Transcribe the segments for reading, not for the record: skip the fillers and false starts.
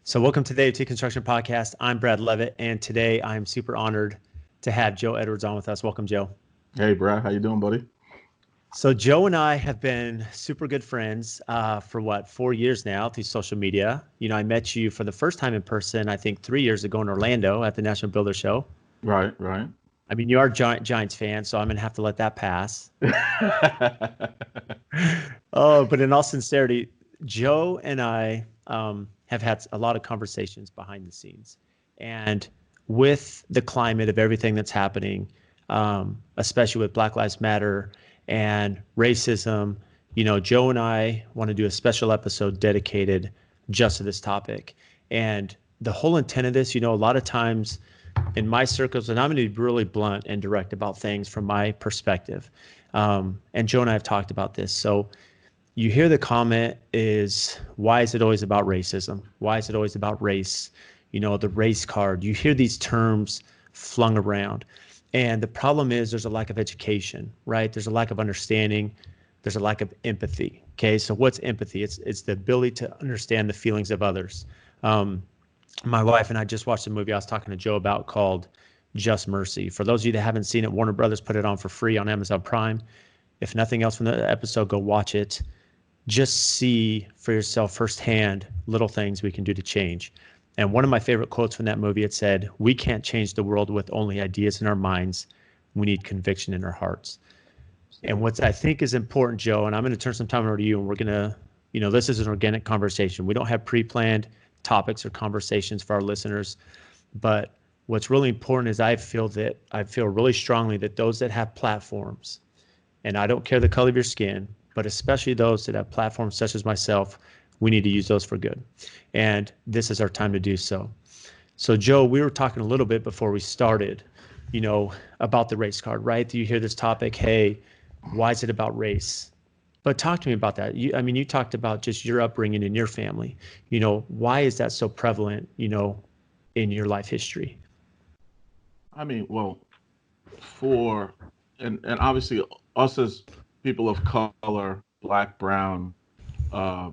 So welcome to the AFT Construction Podcast. I'm Brad Leavitt, and today I'm super honored to have Joe Edwards on with us. Welcome, Joe. Hey, Brad. How you doing, buddy? So Joe and I have been super good friends for 4 years now through social media. You know, I met you for the first time in person, I think 3 years ago in Orlando at the National Builder Show. Right. I mean, you are a Giants fan, so I'm going to have to let that pass. Oh, but in all sincerity, Joe and I have had a lot of conversations behind the scenes. And with the climate of everything that's happening, especially with Black Lives Matter and racism, you know, Joe and I want to do a special episode dedicated just to this topic. And the whole intent of this, you know, a lot of times in my circles, and I'm going to be really blunt and direct about things from my perspective. And Joe and I have talked about this. So you hear the comment is, why is it always about racism? Why is it always about race? You know, the race card. You hear these terms flung around. And the problem is there's a lack of education, right? There's a lack of understanding. There's a lack of empathy. Okay, so what's empathy? It's the ability to understand the feelings of others. My wife and I just watched a movie I was talking to Joe about called Just Mercy. For those of you that haven't seen it, Warner Brothers put it on for free on Amazon Prime. If nothing else from the episode, go watch it. Just see for yourself firsthand little things we can do to change. And one of my favorite quotes from that movie, it said, "We can't change the world with only ideas in our minds. We need conviction in our hearts." And what I think is important, Joe, and I'm going to turn some time over to you, and we're going to, you know, this is an organic conversation. We don't have pre-planned topics or conversations for our listeners. But what's really important is I feel really strongly that those that have platforms, and I don't care the color of your skin, but especially those that have platforms such as myself, we need to use those for good. And this is our time to do so. So Joe, we were talking a little bit before we started, you know, about the race card, right? You hear this topic, hey, why is it about race? But talk to me about that. You talked about just your upbringing and your family. You know, why is that so prevalent, you know, in your life history? I mean, well, and obviously us as people of color, black, brown, uh,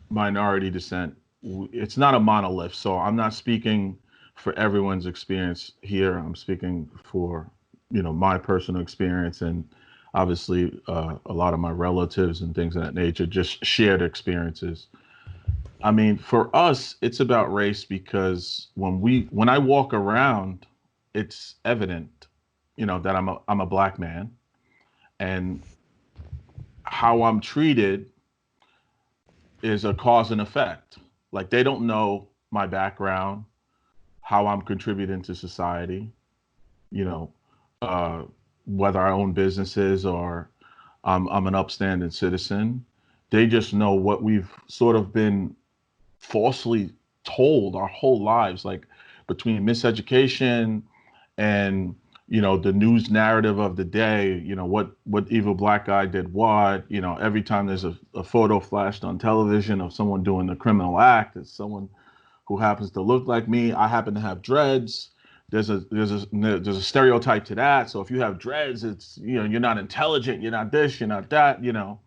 minority descent, it's not a monolith. So I'm not speaking for everyone's experience here. I'm speaking for, you know, my personal experience, and obviously a lot of my relatives and things of that nature, just shared experiences. I mean, for us, it's about race because when I walk around, it's evident, you know, that I'm a black man, and how I'm treated is a cause and effect. Like, they don't know my background, how I'm contributing to society, you know, uh, whether I own businesses or I'm an upstanding citizen. They just know what we've sort of been falsely told our whole lives, like between miseducation and, you know, the news narrative of the day, you know, what evil black guy did what, you know, every time there's a photo flashed on television of someone doing a criminal act, it's someone who happens to look like me. I happen to have dreads. There's a stereotype to that. So if you have dreads, it's, you know, you're not intelligent, you're not this, you're not that, you know.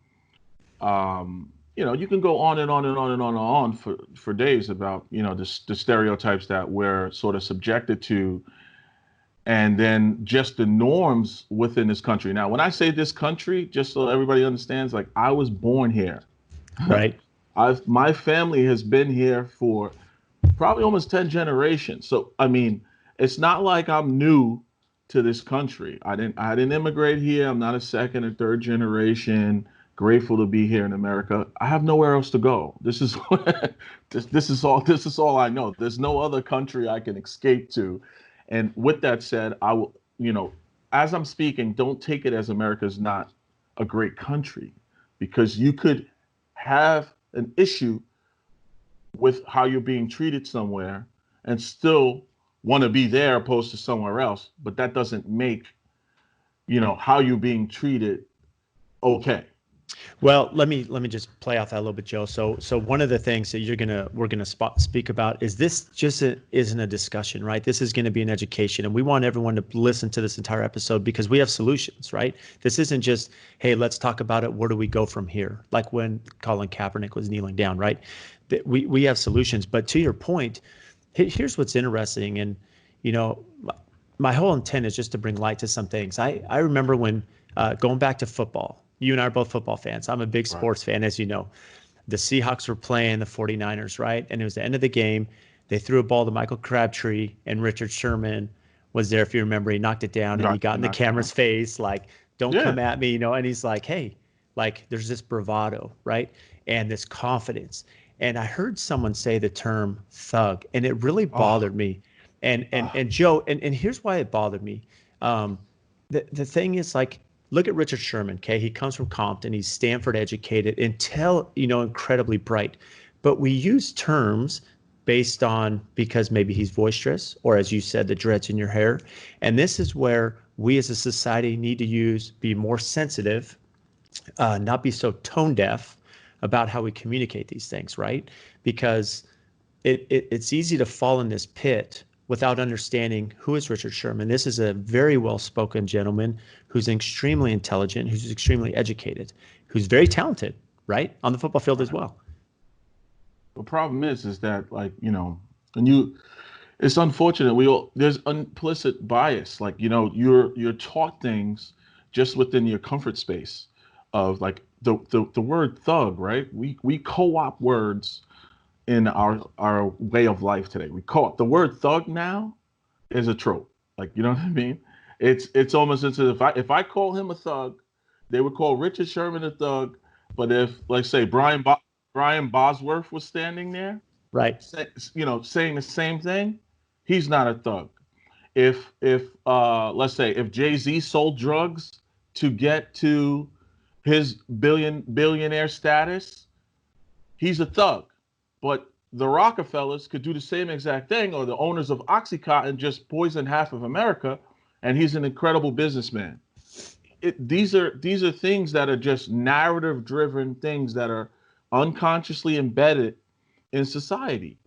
You know, you can go on and on and on and on and on for days about, you know, the stereotypes that we're sort of subjected to, and then just the norms within this country. Now, when I say this country, just so everybody understands, like, I was born here. Right. My family has been here for probably almost 10 generations. So, I mean, it's not like I'm new to this country. I didn't immigrate here. I'm not a second or third generation. Grateful to be here in America. I have nowhere else to go. This is this is all I know. There's no other country I can escape to. And with that said, I will, you know, as I'm speaking, don't take it as America's not a great country, because you could have an issue with how you're being treated somewhere and still want to be there opposed to somewhere else. But that doesn't make, you know, how you're being treated okay. Well, let me just play off that a little bit, Joe. So one of the things that we're gonna speak about is this just isn't a discussion, right? This is going to be an education, and we want everyone to listen to this entire episode because we have solutions, right? This isn't just, hey, let's talk about it. Where do we go from here? Like when Colin Kaepernick was kneeling down, right? We have solutions, but to your point, here's what's interesting, and you know, my whole intent is just to bring light to some things. I remember when going back to football. You and I are both football fans. I'm a big Right. sports fan, as you know. The Seahawks were playing the 49ers, right? And it was the end of the game. They threw a ball to Michael Crabtree, and Richard Sherman was there, if you remember. He knocked it down, and he got in the Knocked it down. camera's face, like, don't Yeah. come at me, and he's like, hey, like, there's this bravado, right? And this confidence. And I heard someone say the term thug, and it really Oh, bothered me. And oh, and Joe, and here's why it bothered me. Um, the thing is, like, look at Richard Sherman. Okay, he comes from Compton. He's Stanford educated, incredibly bright. But we use terms based on because maybe he's boisterous, or as you said, the dreads in your hair. And this is where we as a society need to be more sensitive, not be so tone deaf about how we communicate these things, right? Because it's easy to fall in this pit without understanding who is Richard Sherman. This is a very well-spoken gentleman who's extremely intelligent, who's extremely educated, who's very talented, right? On the football field as right. well. The problem is that, like, and you, it's unfortunate. There's implicit bias. Like, you're taught things just within your comfort space of, like, the word thug, right? We co-opt words in our way of life today. We call it the word thug now is a trope. Like, you know what I mean? It's almost into, if I call him a thug, they would call Richard Sherman a thug. But if, like, say, Brian Bosworth was standing there, Right. saying the same thing, he's not a thug. If let's say if Jay-Z sold drugs to get to his billionaire status, he's a thug. But the Rockefellers could do the same exact thing, or the owners of Oxycontin just poison half of America, and he's an incredible businessman. These are things that are just narrative driven things that are unconsciously embedded in society.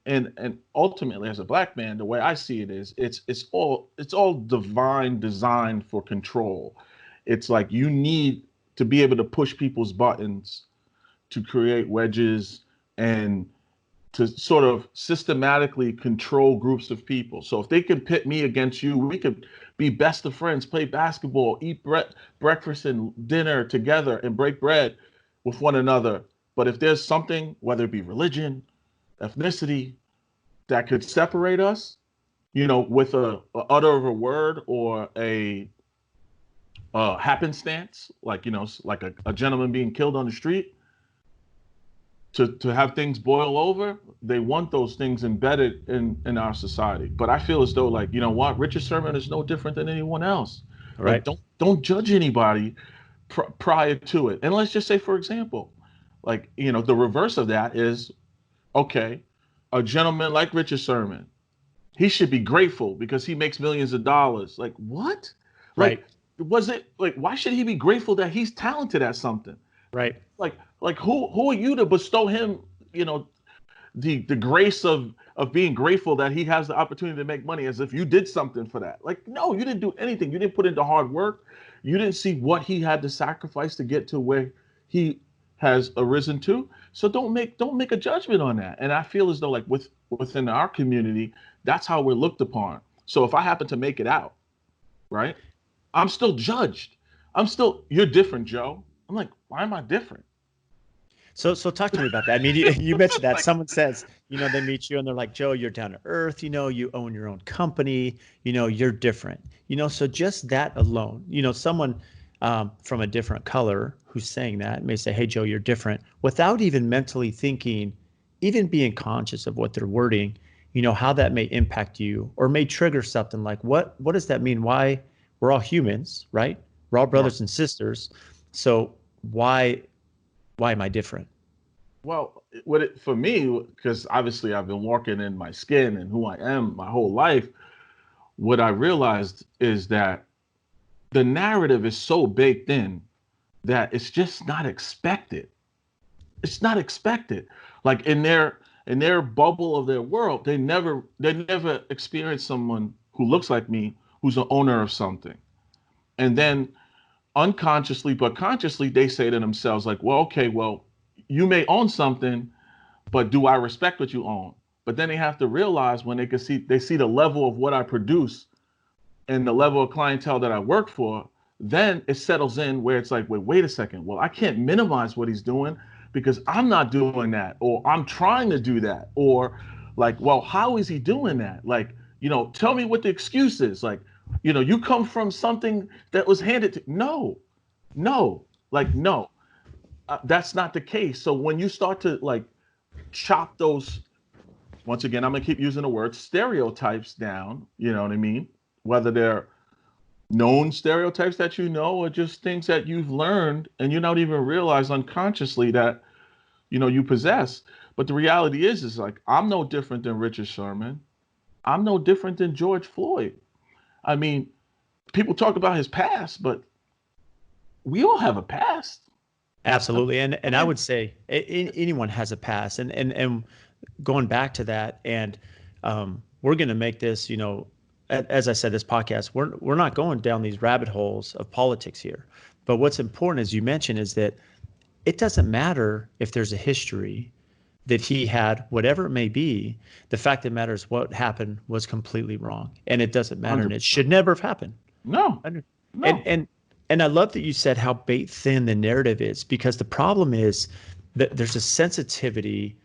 And ultimately, as a black man, the way I see it is it's all divine designed for control. It's like you need to be able to push people's buttons to create wedges and to sort of systematically control groups of people. So if they can pit me against you, we could be best of friends, play basketball, eat breakfast and dinner together, and break bread with one another. But if there's something, whether it be religion, ethnicity, that could separate us, with a utter of a word or a happenstance, like, like a gentleman being killed on the street, to have things boil over, they want those things embedded in our society. But I feel as though, like, you know what, Richard Sherman is no different than anyone else. All Like, right. don't judge anybody prior to it. And let's just say, for example, like, the reverse of that is, okay, a gentleman like Richard Sherman, he should be grateful because he makes millions of dollars. Like, what? Right. Like, was it like, why should he be grateful that he's talented at something? Right. Like, who are you to bestow him, you know, the grace of being grateful that he has the opportunity to make money, as if you did something for that? Like, no, you didn't do anything. You didn't put into hard work. You didn't see what he had to sacrifice to get to where he has arisen to. So don't make a judgment on that. And I feel as though, like, within our community, that's how we're looked upon. So if I happen to make it out, right, I'm still judged. You're different, Joe. I'm like, why am I different? So talk to me about that. I mean, you mentioned that Like, someone says, they meet you and they're like, Joe, you're down to earth, you own your own company, you're different, so just that alone, someone from a different color who's saying that may say, hey, Joe, you're different without even mentally thinking, even being conscious of what they're wording, how that may impact you or may trigger something like, what does that mean? Why? We're all humans, right? We're all right. brothers and sisters. So why am I different? Well, for me, because obviously I've been walking in my skin and who I am my whole life, what I realized is that the narrative is so baked in that it's just not expected. It's not expected. Like in their bubble of their world, they never experience someone who looks like me who's an owner of something. And then unconsciously but consciously they say to themselves like, well, okay, well, you may own something, but do I respect what you own? But then they have to realize when they see the level of what I produce and the level of clientele that I work for, then it settles in where it's like, wait a second. Well, I can't minimize what he's doing because I'm not doing that, or I'm trying to do that, or like, well, how is he doing that? Like, tell me what the excuse is. Like, you come from something that was handed to. No, no, like, no, that's not the case. So when you start to like chop those, once again, I'm gonna keep using the word stereotypes down. You know what I mean? Whether they're known stereotypes that or just things that you've learned and you don't even realize unconsciously that you possess. But the reality is like, I'm no different than Richard Sherman. I'm no different than George Floyd. I mean, people talk about his past, but we all have a past. Absolutely. And I would say anyone has a past, and going back to that, and we're going to make this, as I said, this podcast, we're not going down these rabbit holes of politics here. But what's important, as you mentioned, is that it doesn't matter if there's a history that he had, whatever it may be. The fact that matters, what happened was completely wrong, and it doesn't matter, and it should never have happened. No, And no. and I love that you said how bait thin the narrative is, because the problem is that there's a sensitivity,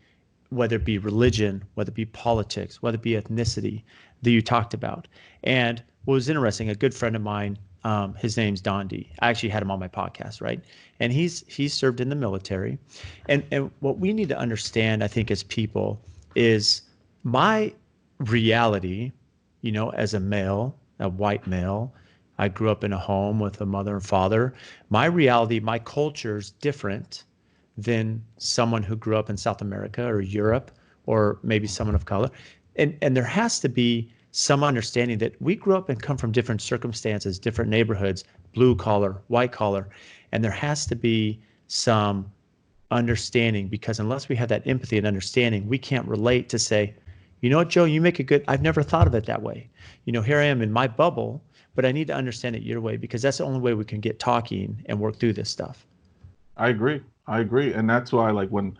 whether it be religion, whether it be politics, whether it be ethnicity, that you talked about. And what was interesting, a good friend of mine, his name's Don D. I actually had him on my podcast, right? And he's served in the military. And what we need to understand, I think, as people, is my reality, as a male, a white male. I grew up in a home with a mother and father. My reality, my culture is different than someone who grew up in South America or Europe, or maybe someone of color. And there has to be some understanding that we grew up and come from different circumstances, different neighborhoods, blue collar, white collar. And there has to be some understanding, because unless we have that empathy and understanding, we can't relate to say, you know what, Joe, you make a good, I've never thought of it that way. Here I am in my bubble, but I need to understand it your way, because that's the only way we can get talking and work through this stuff. I agree. And that's why, like, when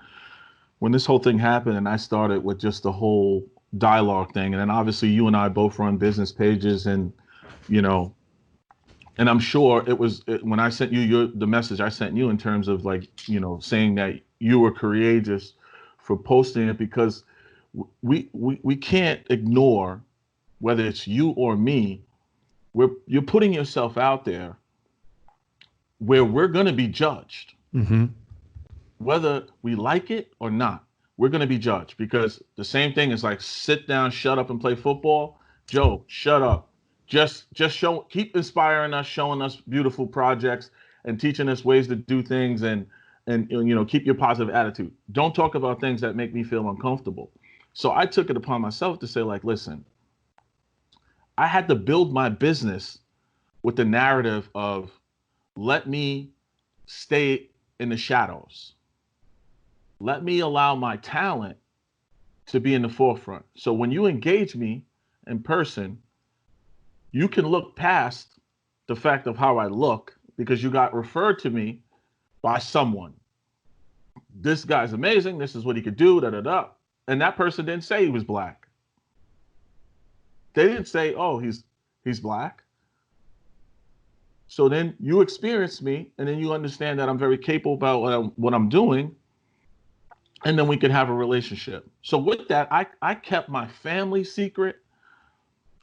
this whole thing happened and I started with just the whole dialogue thing, and then obviously you and I both run business pages, and and I'm sure when I sent you the message I sent you in terms of like, saying that you were courageous for posting it, because we can't ignore, whether it's you or me, you're putting yourself out there where we're going to be judged. Mm-hmm. Whether we like it or not, we're going to be judged, because the same thing is like, sit down, shut up, and play football. Joe, shut up. Just keep inspiring us, showing us beautiful projects, and teaching us ways to do things, and keep your positive attitude. Don't talk about things that make me feel uncomfortable. So I took it upon myself to say, like, listen, I had to build my business with the narrative of, let me stay in the shadows. Let me allow my talent to be in the forefront. So when you engage me in person, you can look past the fact of how I look, because you got referred to me by someone. This guy's amazing. This is what he could do, da da da. And that person didn't say he was black. They didn't say, oh, he's black. So then you experience me, and then you understand that I'm very capable about what I'm doing, and then we could have a relationship. So with that, I kept my family secret.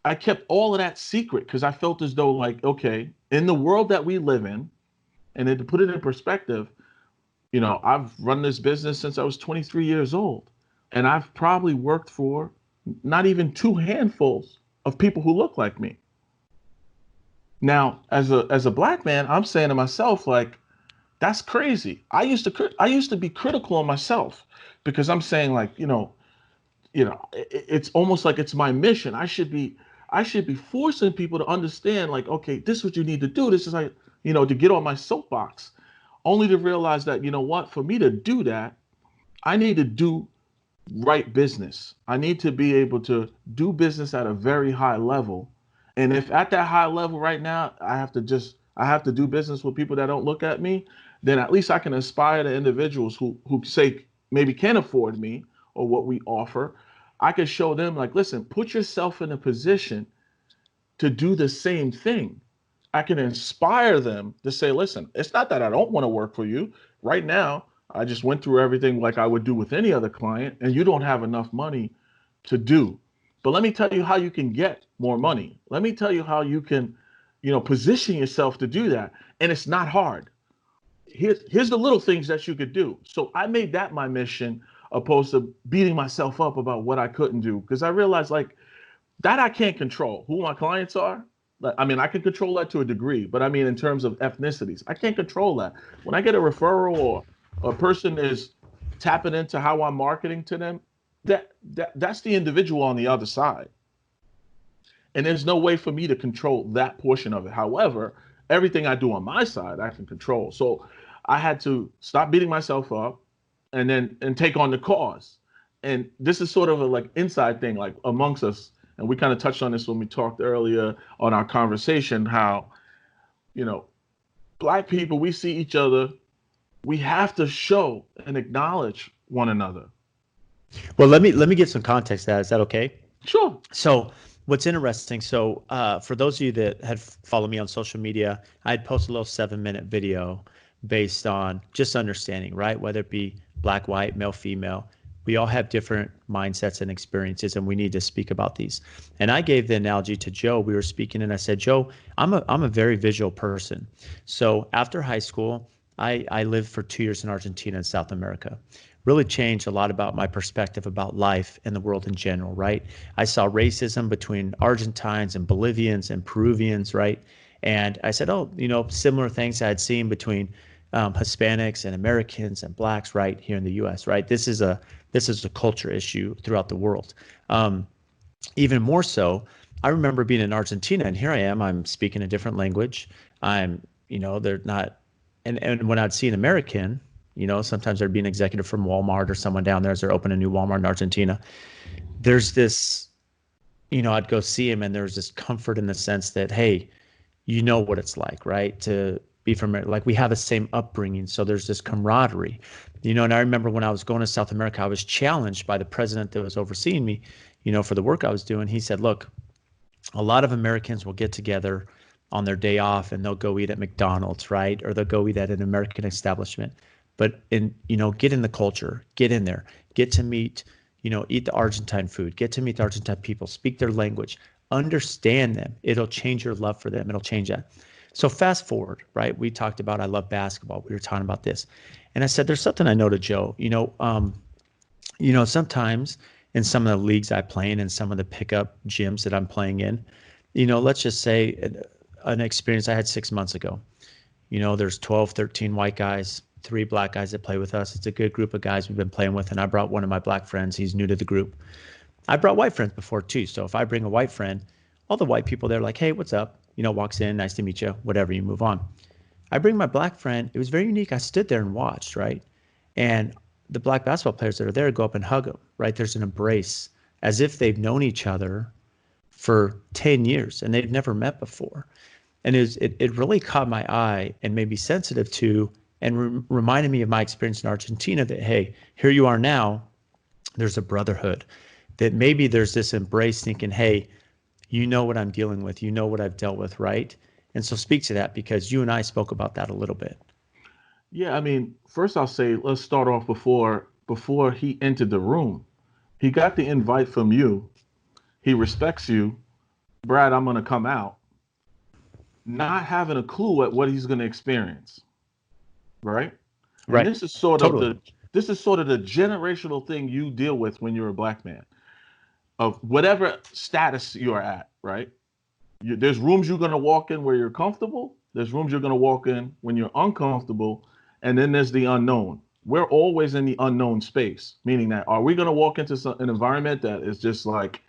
I kept all of that secret, because I felt as though, like, okay, in the world that we live in, and then to put it in perspective, I've run this business since I was 23 years old, and I've probably worked for not even two handfuls of people who look like me. Now, as a black man, I'm saying to myself, like, that's crazy. I used to be critical of myself, because I'm saying, like, it's almost like it's my mission. I should be forcing people to understand, like, okay, this is what you need to do. This is like, to get on my soapbox. only to realize that, you know what, for me to do that, I need to do right business. I need to be able to do business at a very high level. And if at that high level right now, I have to do business with people that don't look at me, then at least I can inspire the individuals who say maybe can afford me or what we offer. I can show them like, listen, put yourself in a position to do the same thing. I can inspire them to say, listen, it's not that I don't want to work for you. Right now, I just went through everything like I would do with any other client, and you don't have enough money to do. But let me tell you how you can get more money. Let me tell you how you can, position yourself to do that. And it's not hard. Here's the little things that you could do. So I made that my mission opposed to beating myself up about what I couldn't do. Because I realized like that I can't control who my clients are. I mean, I can control that to a degree, but I mean, in terms of ethnicities, I can't control that. When I get a referral or a person is tapping into how I'm marketing to them, that's the individual on the other side. And there's no way for me to control that portion of it. However, everything I do on my side, I can control. So I had to stop beating myself up and take on the cause. And this is sort of a like inside thing, like amongst us. And we kind of touched on this when we talked earlier on our conversation, how, you know, Black people, we see each other, we have to show and acknowledge one another. Well, let me give some context to that. Is that okay? Sure. So what's interesting, so for those of you that had followed me on social media, I had posted a little 7-minute video based on just understanding, right? Whether it be Black, white, male, female, we all have different mindsets and experiences, and we need to speak about these. And I gave the analogy to Joe. We were speaking, and I said, Joe, I'm a very visual person. So after high school, I lived for 2 years in Argentina and South America. Really changed a lot about my perspective about life and the world in general, right? I saw racism between Argentines and Bolivians and Peruvians, right? And I said, oh, similar things I had seen between Hispanics and Americans and Blacks right here in the U.S., right? This is a culture issue throughout the world. Even more so, I remember being in Argentina, and here I am, I'm speaking a different language. They're not, and when I'd see an American, sometimes there'd be an executive from Walmart or someone down there as they're opening a new Walmart in Argentina. There's this, I'd go see him, and there's this comfort in the sense that, hey, you know what it's like, right? To be from, like, we have the same upbringing. So there's this camaraderie, and I remember when I was going to South America, I was challenged by the president that was overseeing me, for the work I was doing. He said, look, a lot of Americans will get together on their day off and they'll go eat at McDonald's, right? Or they'll go eat at an American establishment. But get in the culture, get in there, get to meet, eat the Argentine food, get to meet the Argentine people, speak their language, understand them. It'll change your love for them. It'll change that. So fast forward, right? We talked about, I love basketball. We were talking about this. And I said, there's something I know to Joe, sometimes in some of the leagues I play in and some of the pickup gyms that I'm playing in, let's just say an experience I had 6 months ago. There's 12, 13 white guys, 3 Black guys that play with us. It's a good group of guys we've been playing with. And I brought one of my Black friends. He's new to the group. I brought white friends before too. So if I bring a white friend, all the white people, they're like, hey, what's up? Walks in, nice to meet you, whatever, you move on. I bring my Black friend. It was very unique. I stood there and watched, right? And the Black basketball players that are there go up and hug him, right? There's an embrace as if they've known each other for 10 years and they've never met before. And it really caught my eye and made me sensitive to and reminded me of my experience in Argentina that, hey, here you are now, there's a brotherhood, that maybe there's this embrace thinking, hey, you know what I'm dealing with, you know what I've dealt with, right? And so speak to that because you and I spoke about that a little bit. Yeah, I mean, first I'll say let's start off before he entered the room. He got the invite from you. He respects you. Brad, I'm gonna come out, not having a clue at what he's gonna experience. Right? Right. And this is sort Totally. of the generational thing you deal with when you're a Black man, of whatever status you're at, right? There's rooms you're gonna walk in where you're comfortable. There's rooms you're gonna walk in when you're uncomfortable, and then there's the unknown. We're always in the unknown space, meaning that are we gonna walk into an environment that is just like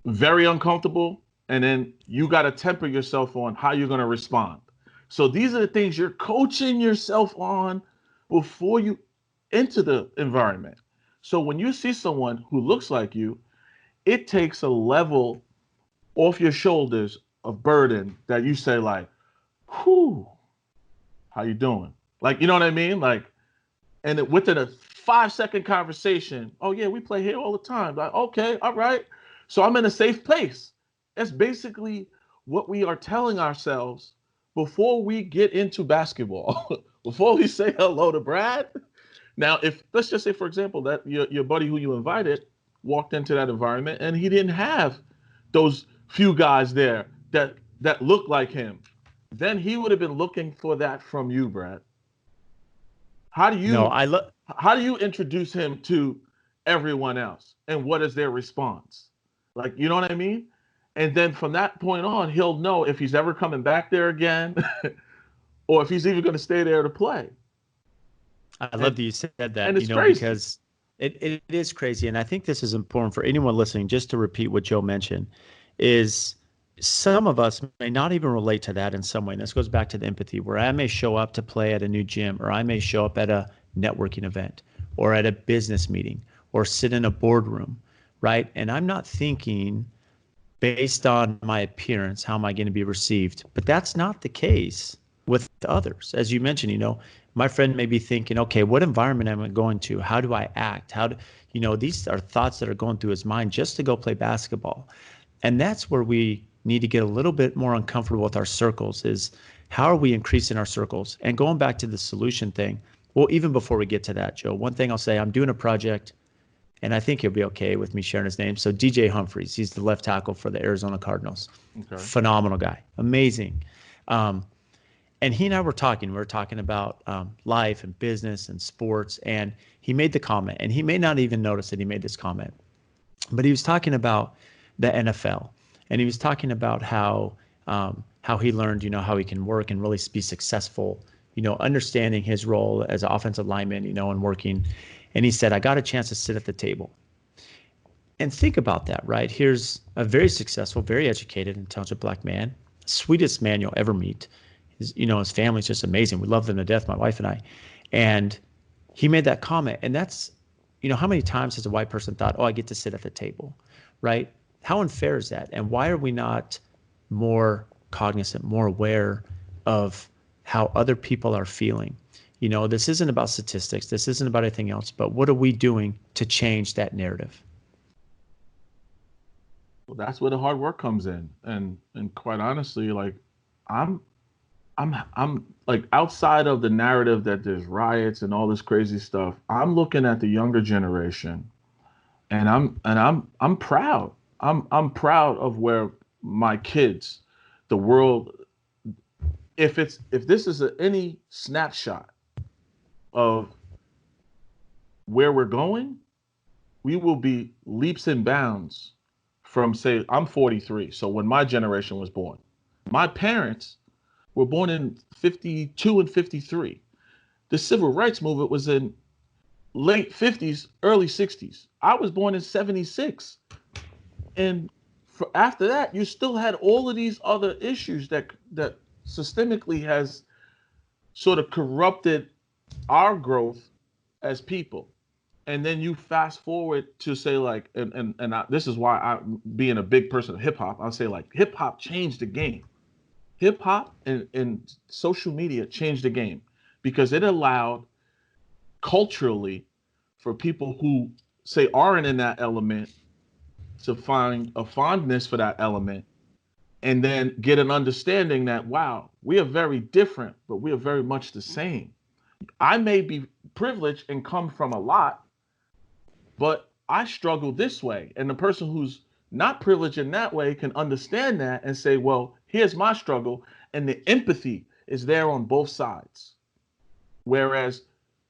very uncomfortable, and then you got to temper yourself on how you're going to respond. So these are the things you're coaching yourself on before you enter the environment. So when you see someone who looks like you, it takes a level off your shoulders of burden that you say like, whew, how you doing? Like, you know what I mean? Like, and within a 5-second conversation, oh yeah, we play here all the time. Like, okay, all right. So I'm in a safe place. That's basically what we are telling ourselves before we get into basketball. Before we say hello to Brad. Now, if let's just say, for example, that your buddy who you invited walked into that environment and he didn't have those few guys there that looked like him, then he would have been looking for that from you, Brad. How do No, you how do you introduce him to everyone else, and what is their response? Like, you know what I mean? And then from that point on, he'll know if he's ever coming back there again, or if he's even going to stay there to play. I love that you said that, And it's crazy. because it is crazy. And I think this is important for anyone listening, just to repeat what Joe mentioned, is some of us may not even relate to that in some way. And this goes back to the empathy, where I may show up to play at a new gym, or I may show up at a networking event, or at a business meeting, or sit in a boardroom, right? And I'm not thinking based on my appearance, how am I going to be received? But that's not the case with others. As you mentioned, my friend may be thinking, okay, what environment am I going to? How do I act? These are thoughts that are going through his mind just to go play basketball. And that's where we need to get a little bit more uncomfortable with our circles, is how are we increasing our circles? And going back to the solution thing, well, even before we get to that, Joe, one thing I'll say, I'm doing a project, and I think he'll be okay with me sharing his name. So DJ Humphries, he's the left tackle for the Arizona Cardinals. Okay. Phenomenal guy, amazing. And he and I were talking. We were talking about life and business and sports. And he made the comment, and he may not even notice that he made this comment, but he was talking about the NFL, and he was talking about how he learned, how he can work and really be successful, understanding his role as an offensive lineman, and working. And he said, I got a chance to sit at the table. And think about that, right? Here's a very successful, very educated, intelligent black man, sweetest man you'll ever meet. His family's just amazing. We love them to death, my wife and I. And he made that comment. And that's, how many times has a white person thought, oh, I get to sit at the table, right? How unfair is that? And why are we not more cognizant, more aware of how other people are feeling? This isn't about statistics. This isn't about anything else. But what are we doing to change that narrative? Well, that's where the hard work comes in. And quite honestly, like I'm like, outside of the narrative that there's riots and all this crazy stuff, I'm looking at the younger generation, and I'm proud. I'm proud of where my kids, the world, if this is any snapshot of where we're going, we will be leaps and bounds from, say, I'm 43. So when my generation was born, my parents were born in 52 and 53. The civil rights movement was in late 50s, early 60s. I was born in 76. And after that, you still had all of these other issues that systemically has sort of corrupted our growth as people. And then you fast forward to say, like, this is why I, being a big person of hip hop, I'll say, like, hip hop changed the game. Hip hop and social media changed the game, because it allowed culturally for people who, say, aren't in that element to find a fondness for that element, and then get an understanding that, wow, we are very different, but we are very much the same. I may be privileged and come from a lot, but I struggle this way. And the person who's not privileged in that way can understand that and say, well, here's my struggle. And the empathy is there on both sides. Whereas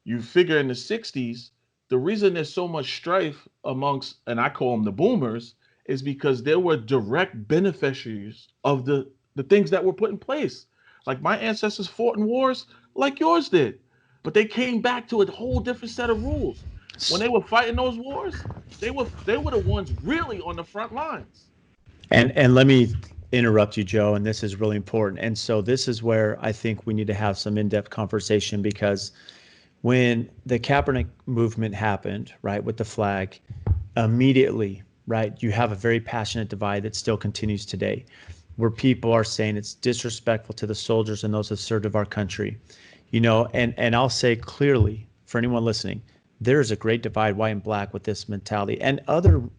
you figure in the 60s, the reason there's so much strife amongst, and I call them the boomers, is because there were direct beneficiaries of the things that were put in place. Like, my ancestors fought in wars like yours did, but they came back to a whole different set of rules. When they were fighting those wars, they were the ones really on the front lines. And let me interrupt you, Joe, and this is really important. And so this is where I think we need to have some in-depth conversation, because when the Kaepernick movement happened, right, with the flag, immediately, right, you have a very passionate divide that still continues today, where people are saying it's disrespectful to the soldiers and those that served of our country, and I'll say clearly for anyone listening, there is a great divide, white and black, with this mentality, and other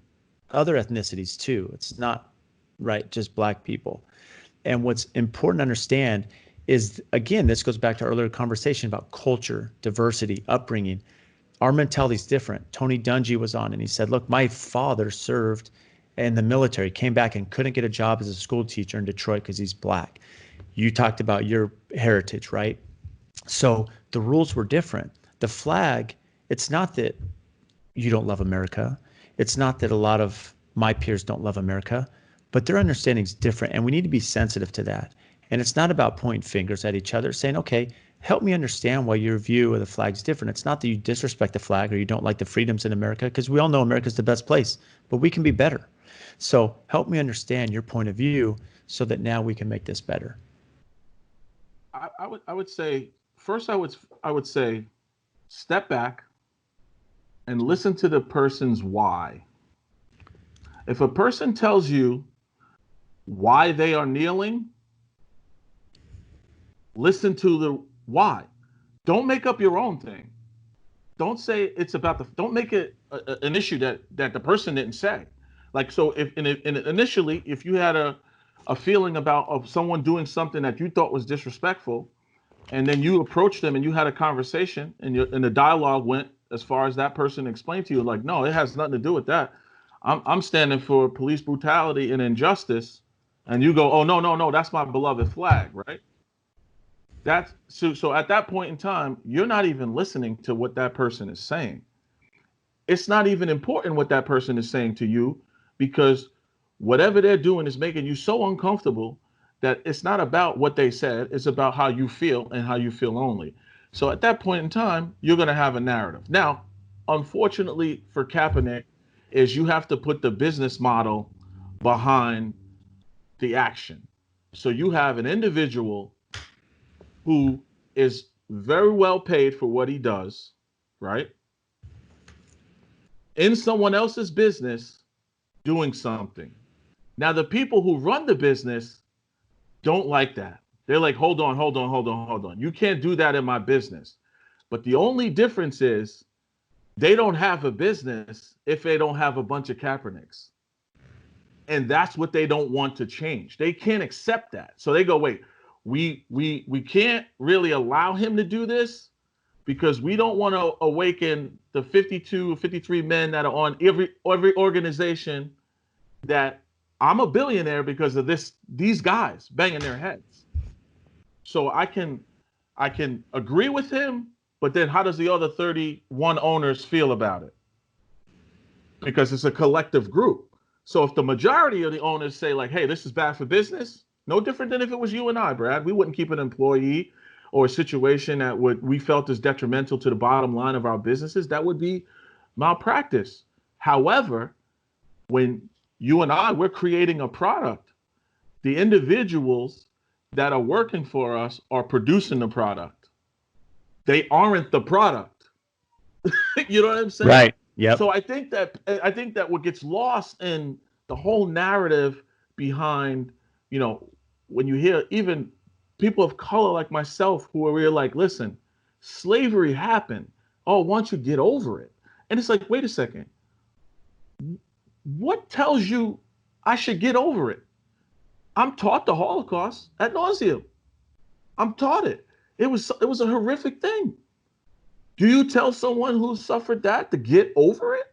ethnicities too. It's not right, just black people. And what's important to understand is, again, this goes back to our earlier conversation about culture, diversity, upbringing. Our mentality is different. Tony Dungy was on and he said, look, my father served in the military, came back and couldn't get a job as a school teacher in Detroit because he's black. You talked about your heritage, right? So the rules were different. The flag, it's not that you don't love America. It's not that a lot of my peers don't love America, but their understanding is different, and we need to be sensitive to that. And it's not about pointing fingers at each other, saying, okay, help me understand why your view of the flag is different. It's not that you disrespect the flag or you don't like the freedoms in America, because we all know America's the best place, but we can be better. So help me understand your point of view so that now we can make this better. I would say, first I would say step back and listen to the person's why. If a person tells you why they are kneeling, listen to the why. Don't make up your own thing. Don't say it's about don't make it an issue that the person didn't say. Like, so if initially, if you had a feeling of someone doing something that you thought was disrespectful, and then you approached them and you had a conversation, and the dialogue went as far as that person explained to you, like, no, it has nothing to do with that. I'm standing for police brutality and injustice, and you go, oh, no, that's my beloved flag, right? That's so at that point in time, you're not even listening to what that person is saying. It's not even important what that person is saying to you, because whatever they're doing is making you so uncomfortable that it's not about what they said, it's about how you feel and how you feel only. So at that point in time, you're going to have a narrative. Now, unfortunately for Kaepernick, is you have to put the business model behind the action. So you have an individual who is very well paid for what he does, right? In someone else's business doing something. Now, the people who run the business don't like that. They're like, hold on. You can't do that in my business. But the only difference is they don't have a business if they don't have a bunch of Kaepernicks. And that's what they don't want to change. They can't accept that. So they go, wait, we can't really allow him to do this because we don't want to awaken the 52, 53 men that are on every organization that I'm a billionaire because of these guys banging their heads. So I can agree with him, but then how does the other 31 owners feel about it? Because it's a collective group. So if the majority of the owners say, like, hey, this is bad for business, no different than if it was you and I, Brad. We wouldn't keep an employee or a situation that we felt is detrimental to the bottom line of our businesses. That would be malpractice. However, when you and I, we're creating a product, the individuals that are working for us are producing the product. They aren't the product. You know what I'm saying? Right. Yep. So I think that what gets lost in the whole narrative behind, when you hear even people of color like myself who are really like, listen, slavery happened. Oh, why don't you get over it? And it's like, wait a second. What tells you I should get over it? I'm taught the Holocaust ad nauseum. I'm taught it. It was a horrific thing. Do you tell someone who suffered that to get over it?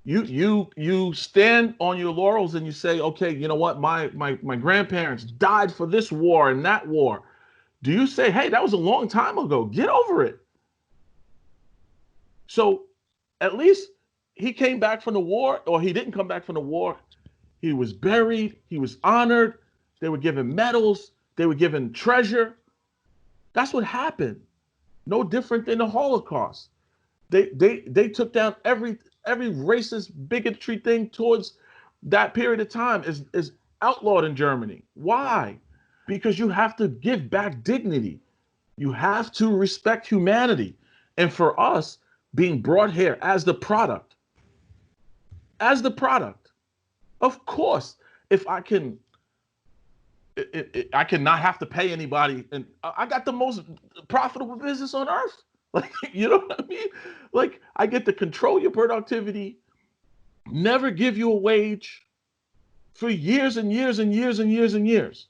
You stand on your laurels and you say, okay, you know what? My grandparents died for this war and that war. Do you say, hey, that was a long time ago. Get over it. So at least he came back from the war, or he didn't come back from the war. He was buried. He was honored. They were given medals. They were given treasure. That's what happened. No different than the Holocaust. They took down every racist bigotry thing towards that period of time is outlawed in Germany. Why? Because you have to give back dignity. You have to respect humanity. And for us, being brought here as the product, of course, if I can, I cannot have to pay anybody, and I got the most profitable business on earth. Like, you know what I mean? Like, I get to control your productivity, never give you a wage for years and years and years and years and years.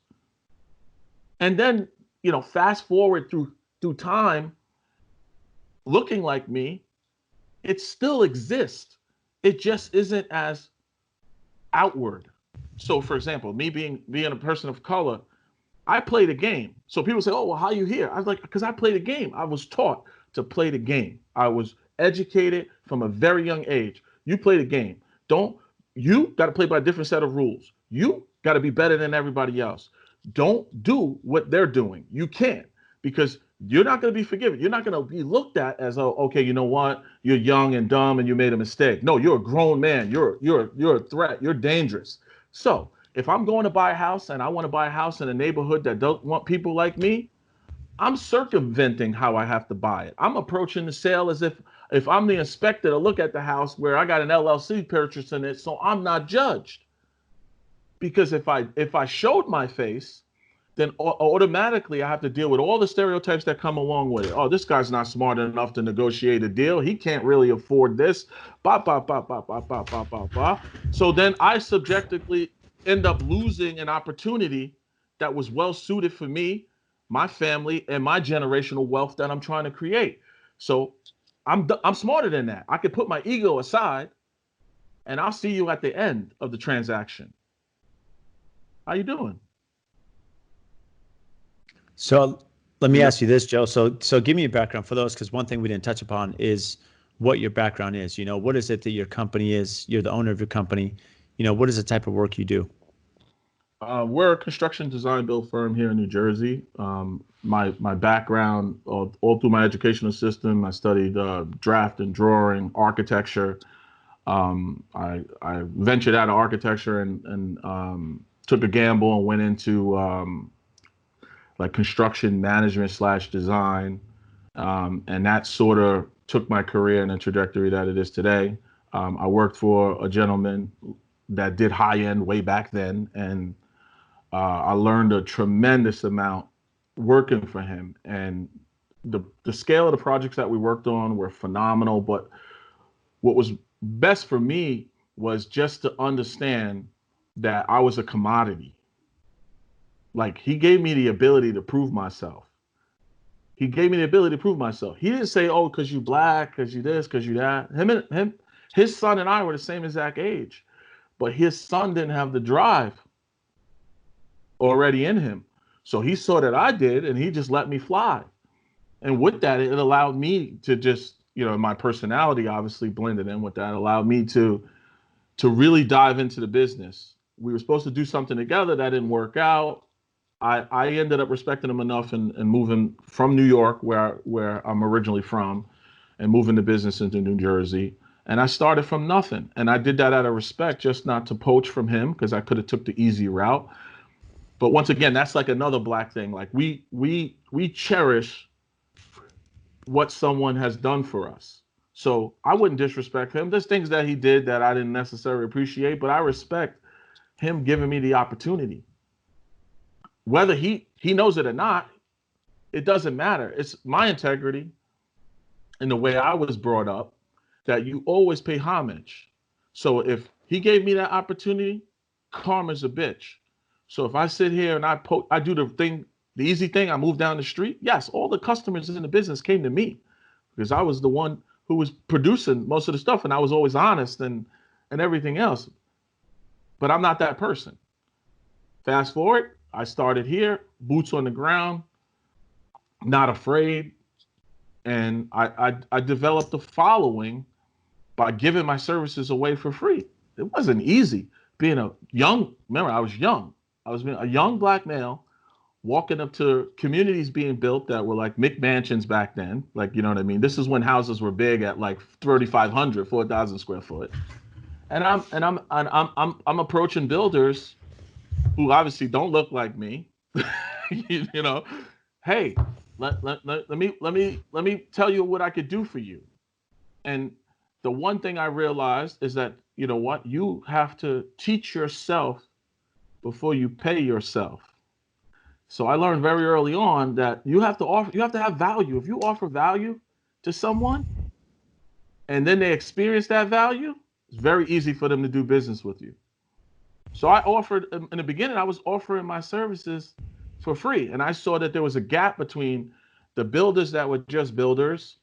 And then, fast forward through time, looking like me, it still exists. It just isn't as outward. So, for example, me being a person of color, I played a game. So people say, "Oh, well, how are you here?" I was like, "Because I played a game. I was taught to play the game. I was educated from a very young age. You play the game. You got to play by a different set of rules. You got to be better than everybody else. Don't do what they're doing. You can't, because you're not going to be forgiven. You're not going to be looked at as, oh, okay, you know what? You're young and dumb and you made a mistake. No, you're a grown man. You're a threat. You're dangerous. So if I'm going to buy a house and I want to buy a house in a neighborhood that don't want people like me, I'm circumventing how I have to buy it. I'm approaching the sale as if I'm the inspector to look at the house where I got an LLC purchasing it, so I'm not judged. Because if I showed my face, then automatically I have to deal with all the stereotypes that come along with it. Oh, this guy's not smart enough to negotiate a deal. He can't really afford this. Bah, bah, bah, bah, bah, bah, bah, bah, bah. So then I subjectively end up losing an opportunity that was well suited for me, my family, and my generational wealth that I'm trying to create. So I'm smarter than that. I could put my ego aside, and I'll see you at the end of the transaction. How you doing? So let me ask you this, Joe. So give me a background for those, because one thing we didn't touch upon is what your background is. What is it that your company is? You're the owner of your company. What is the type of work you do? We're a construction design build firm here in New Jersey. My background, all through my educational system, I studied draft and drawing, architecture. I ventured out of architecture and took a gamble and went into like construction management / design. And that sort of took my career in the trajectory that it is today. I worked for a gentleman that did high end way back then, and I learned a tremendous amount working for him. And the scale of the projects that we worked on were phenomenal. But what was best for me was just to understand that I was a commodity. Like, he gave me the ability to prove myself. He gave me the ability to prove myself. He didn't say, "Oh, because you black, because you this, because you that." His son and I were the same exact age, but his son didn't have the drive already in him. So he saw that I did, and he just let me fly. And with that, it allowed me to just, my personality obviously blended in with that, allowed me to really dive into the business. We were supposed to do something together that didn't work out. I ended up respecting him enough and moving from New York, where I'm originally from, and moving the business into New Jersey. And I started from nothing. And I did that out of respect, just not to poach from him, because I could have took the easy route. But once again, that's like another black thing. Like, we cherish what someone has done for us. So I wouldn't disrespect him. There's things that he did that I didn't necessarily appreciate, but I respect him giving me the opportunity. Whether he knows it or not, it doesn't matter. It's my integrity and the way I was brought up that you always pay homage. So if he gave me that opportunity, karma's a bitch. So if I sit here and I do the easy thing, I move down the street. Yes, all the customers in the business came to me because I was the one who was producing most of the stuff, and I was always honest and everything else. But I'm not that person. Fast forward, I started here, boots on the ground, not afraid. And I developed a following by giving my services away for free. It wasn't easy being remember, I was young. I was a young black male walking up to communities being built that were like McMansions back then. Like, you know what I mean? This is when houses were big at like 3,500, 4,000 square foot. And I'm approaching builders who obviously don't look like me, you know, hey, let me tell you what I could do for you. And the one thing I realized is that, you know what, you have to teach yourself before you pay yourself. So I learned very early on that you have to have value. If you offer value to someone and then they experience that value, it's very easy for them to do business with you. So I offered in the beginning, I was offering my services for free. And I saw that there was a gap between the builders that were just builders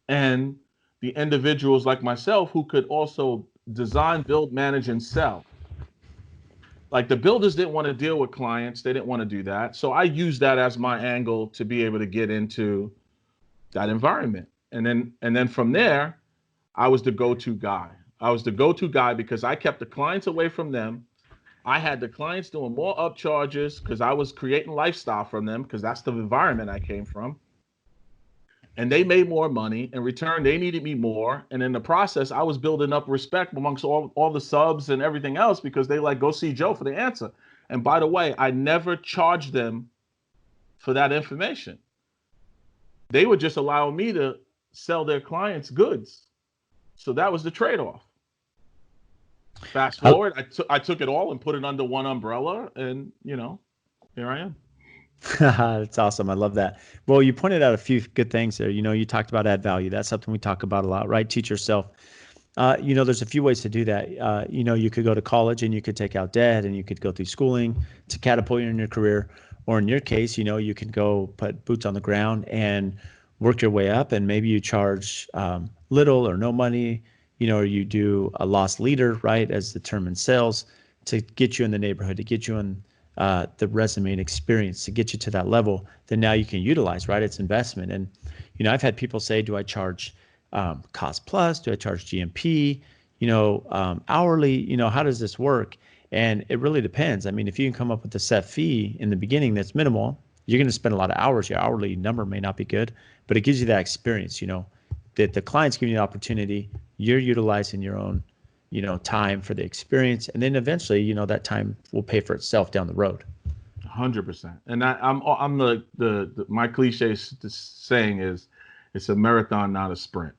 and the individuals like myself who could also design, build, manage, and sell. Like the builders didn't want to deal with clients, they didn't want to do that. So I used that as my angle to be able to get into that environment. And then from there, I was the go-to guy. I was the go-to guy because I kept the clients away from them. I had the clients doing more upcharges because I was creating lifestyle from them because that's the environment I came from. And they made more money. In return, they needed me more. And in the process, I was building up respect amongst all the subs and everything else because they like, go see Joe for the answer. And by the way, I never charged them for that information. They were just allowing me to sell their clients goods. So that was the trade-off. Fast forward, I took it all and put it under one umbrella, and here I am. That's awesome. I love that. Well, you pointed out a few good things there. You talked about add value. That's something we talk about a lot, right? Teach yourself. There's a few ways to do that. You could go to college and you could take out debt and you could go through schooling to catapult you in your career. Or in your case, you can go put boots on the ground and work your way up, and maybe you charge little or no money, or you do a loss leader, right, as the term in sales, to get you in the neighborhood, to get you in the resume and experience, to get you to that level that now you can utilize, right? It's investment. And, I've had people say, do I charge cost plus? Do I charge GMP? Hourly? How does this work? And it really depends. I mean, if you can come up with a set fee in the beginning that's minimal, you're going to spend a lot of hours. Your hourly number may not be good, but it gives you that experience, that the client's giving you the opportunity, you're utilizing your own, time for the experience. And then eventually, that time will pay for itself down the road. 100%. And I'm my cliche saying is it's a marathon, not a sprint.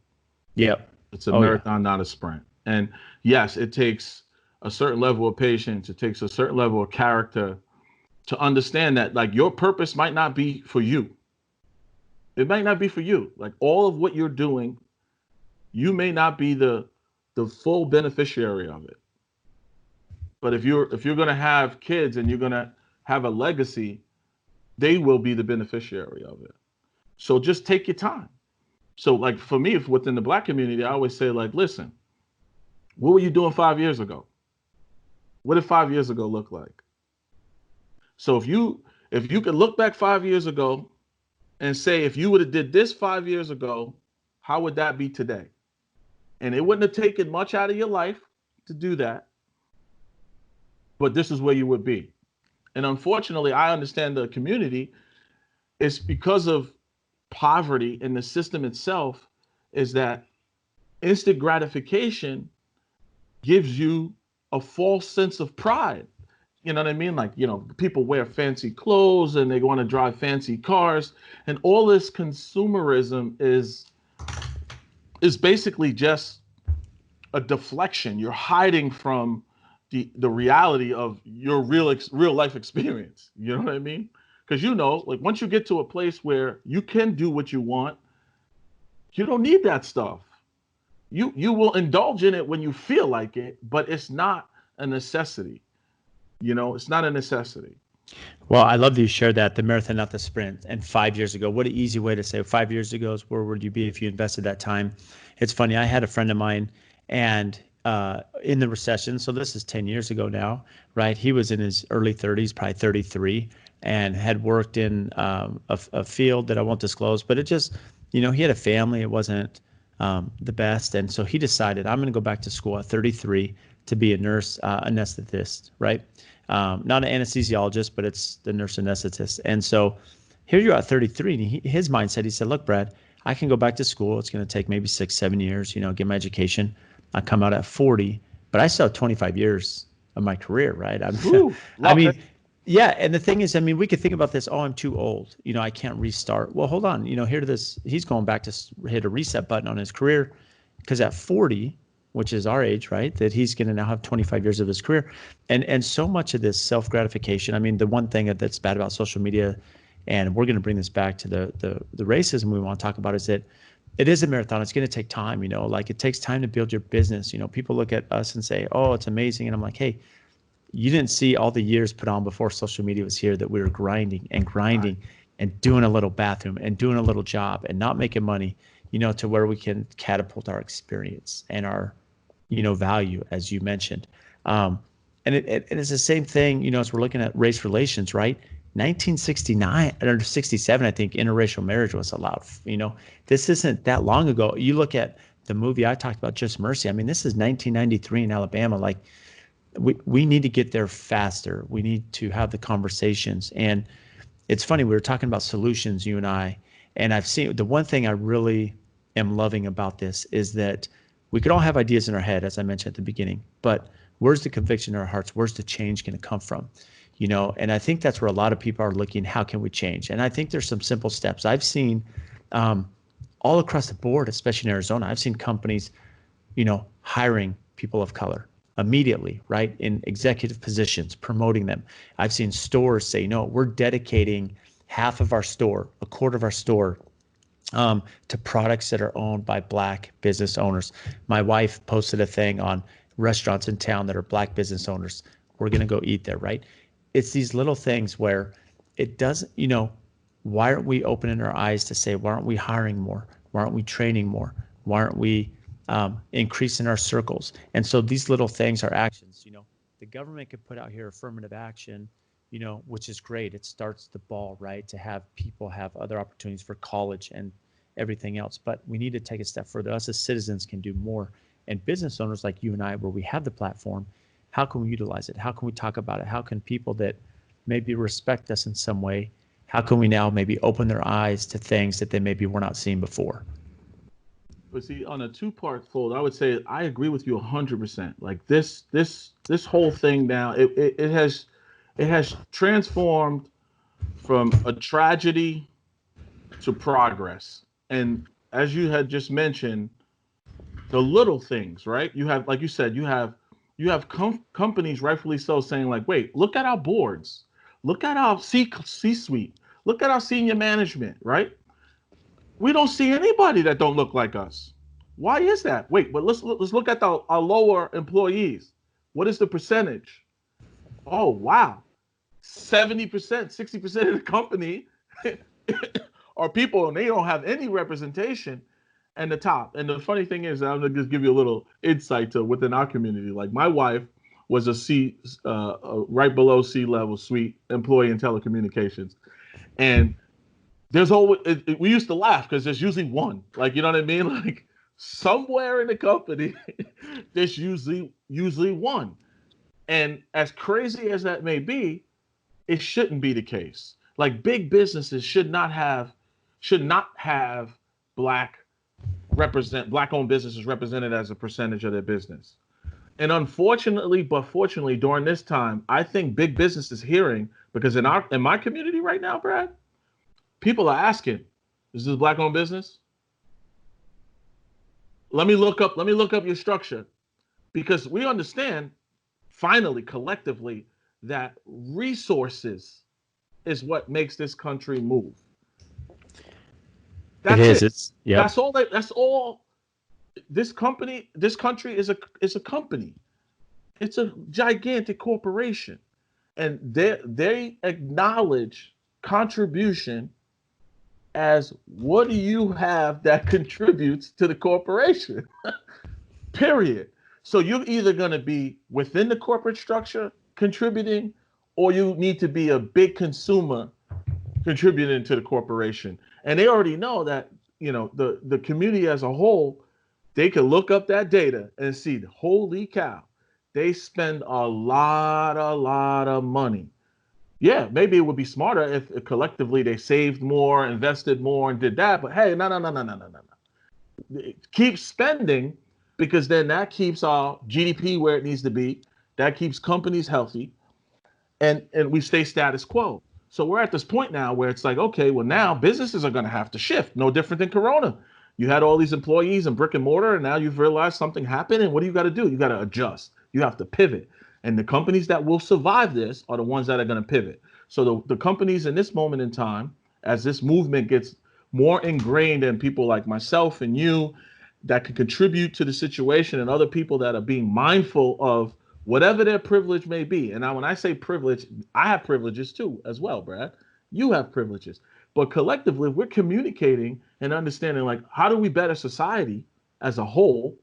Yep. It's a marathon, not a sprint. And yes, it takes a certain level of patience. It takes a certain level of character to understand that, like, your purpose might not be for you. It might not be for you. Like, all of what you're doing, you may not be the full beneficiary of it. But if you're going to have kids and you're going to have a legacy, they will be the beneficiary of it. So just take your time. So, like, for me, if within the Black community, I always say, like, listen, what were you doing 5 years ago? What did 5 years ago look like? So if you could look back 5 years ago and say, if you would have did this 5 years ago, how would that be today? And it wouldn't have taken much out of your life to do that, but this is where you would be. And unfortunately, I understand the community is because of poverty in the system itself, is that instant gratification gives you a false sense of pride. You know what I mean? Like, people wear fancy clothes and they want to drive fancy cars, and all this consumerism is basically just a deflection. You're hiding from the reality of your real life experience. You know what I mean? Because like, once you get to a place where you can do what you want, you don't need that stuff. You will indulge in it when you feel like it, but it's not a necessity. It's not a necessity. Well, I love that you shared that, the marathon, not the sprint. And 5 years ago, what an easy way to say 5 years ago is where would you be if you invested that time? It's funny. I had a friend of mine, and in the recession, so this is 10 years ago now, right? He was in his early 30s, probably 33, and had worked in a field that I won't disclose, but it just, he had a family. It wasn't the best. And so he decided, I'm going to go back to school at 33 to be a nurse, anesthetist, right? Not an anesthesiologist, but it's the nurse anesthetist. And so here you are at 33, and his mindset, he said, look, Brad, I can go back to school. It's going to take maybe 6-7 years, get my education. I come out at 40, but I still have 25 years of my career, right? Woo, I love it. mean, yeah. And the thing is, I mean, we could think about this. Oh, I'm too old. You know, I can't restart. Well, hold on. You know, here to this, he's going back to hit a reset button on his career because at 40, which is our age, right, that he's going to now have 25 years of his career. And so much of this self-gratification. I mean, the one thing that's bad about social media, and we're going to bring this back to the racism we want to talk about, is that it is a marathon. It's going to take time, you know, like it takes time to build your business. You know, people look at us and say, oh, it's amazing. And I'm like, hey, you didn't see all the years put on before social media was here that we were grinding and grinding and doing a little bathroom and doing a little job and not making money, you know, to where we can catapult our experience and our, you know, value, as you mentioned. And it's the same thing, you know, as we're looking at race relations, right? 1969 or 67, I think interracial marriage was allowed. You know, this isn't that long ago. You look at the movie I talked about, Just Mercy. I mean, this is 1993 in Alabama. Like, we need to get there faster. We need to have the conversations. And it's funny, we were talking about solutions, you and I've seen the one thing I really am loving about this is that we could all have ideas in our head, as I mentioned at the beginning, but where's the conviction in our hearts? Where's the change going to come from? You know, and I think that's where a lot of people are looking, how can we change? And I think there's some simple steps. I've seen all across the board, especially in Arizona, I've seen companies, you know, hiring people of color immediately, right, in executive positions, promoting them. I've seen stores say, no, we're dedicating half of our store, a quarter of our store, to products that are owned by Black business owners. My wife posted a thing on restaurants in town that are Black business owners. We're going to go eat there, right? It's these little things where it doesn't, you know, why aren't we opening our eyes to say, why aren't we hiring more? Why aren't we training more? Why aren't we increasing our circles? And so these little things are actions. You know, the government could put out here affirmative action, you know, which is great. It starts the ball, right, to have people have other opportunities for college and everything else. But we need to take a step further. Us as citizens can do more. And business owners like you and I, where we have the platform, how can we utilize it? How can we talk about it? How can people that maybe respect us in some way, how can we now maybe open their eyes to things that they maybe were not seeing before? But see, on a two-part fold, I would say I agree with you 100%. Like this whole thing now, it has transformed from a tragedy to progress. And as you had just mentioned, the little things, right? You have, like you said, you have companies rightfully so saying like, wait, look at our boards, look at our C-suite, look at our senior management, right? We don't see anybody that don't look like us. Why is that? Wait, but let's look at our lower employees. What is the percentage? Oh wow, 70%, 60% of the company are people, and they don't have any representation. And the top. And the funny thing is, I'm gonna just give you a little insight to within our community. Like my wife was right below C-level suite employee in telecommunications, and there's always we used to laugh because there's usually one. Like you know what I mean? Like somewhere in the company, there's usually one. And as crazy as that may be, it shouldn't be the case. Like big businesses should not have black black owned businesses represented as a percentage of their business. And unfortunately, but fortunately, during this time, I think big business is hearing because in my community right now, Brad, people are asking, is this a black owned business? Let me look up your structure because we understand finally collectively that resources is what makes this country move. It That's is. it. It's yep. That's all this country is a company. It's a gigantic corporation. And they acknowledge contribution as what do you have that contributes to the corporation? Period. So you're either going to be within the corporate structure contributing, or you need to be a big consumer contributing to the corporation. And they already know that, the community as a whole, they can look up that data and see, holy cow, they spend a lot of money. Yeah, maybe it would be smarter if collectively they saved more, invested more, and did that. But hey, no. Keep spending because then that keeps our GDP where it needs to be. that keeps companies healthy, and we stay status quo. So we're at this point now where it's like, okay, well, now businesses are going to have to shift. No different than Corona. You had all these employees in brick and mortar, and now you've realized something happened. And what do you got to do? You got to adjust. You have to pivot. And the companies that will survive this are the ones that are going to pivot. So the companies in this moment in time, as this movement gets more ingrained in people like myself and you that can contribute to the situation, and other people that are being mindful of whatever their privilege may be. And now when I say privilege, I have privileges too, as well, Brad. You have privileges. But collectively, we're communicating and understanding, like, how do we better society as a whole,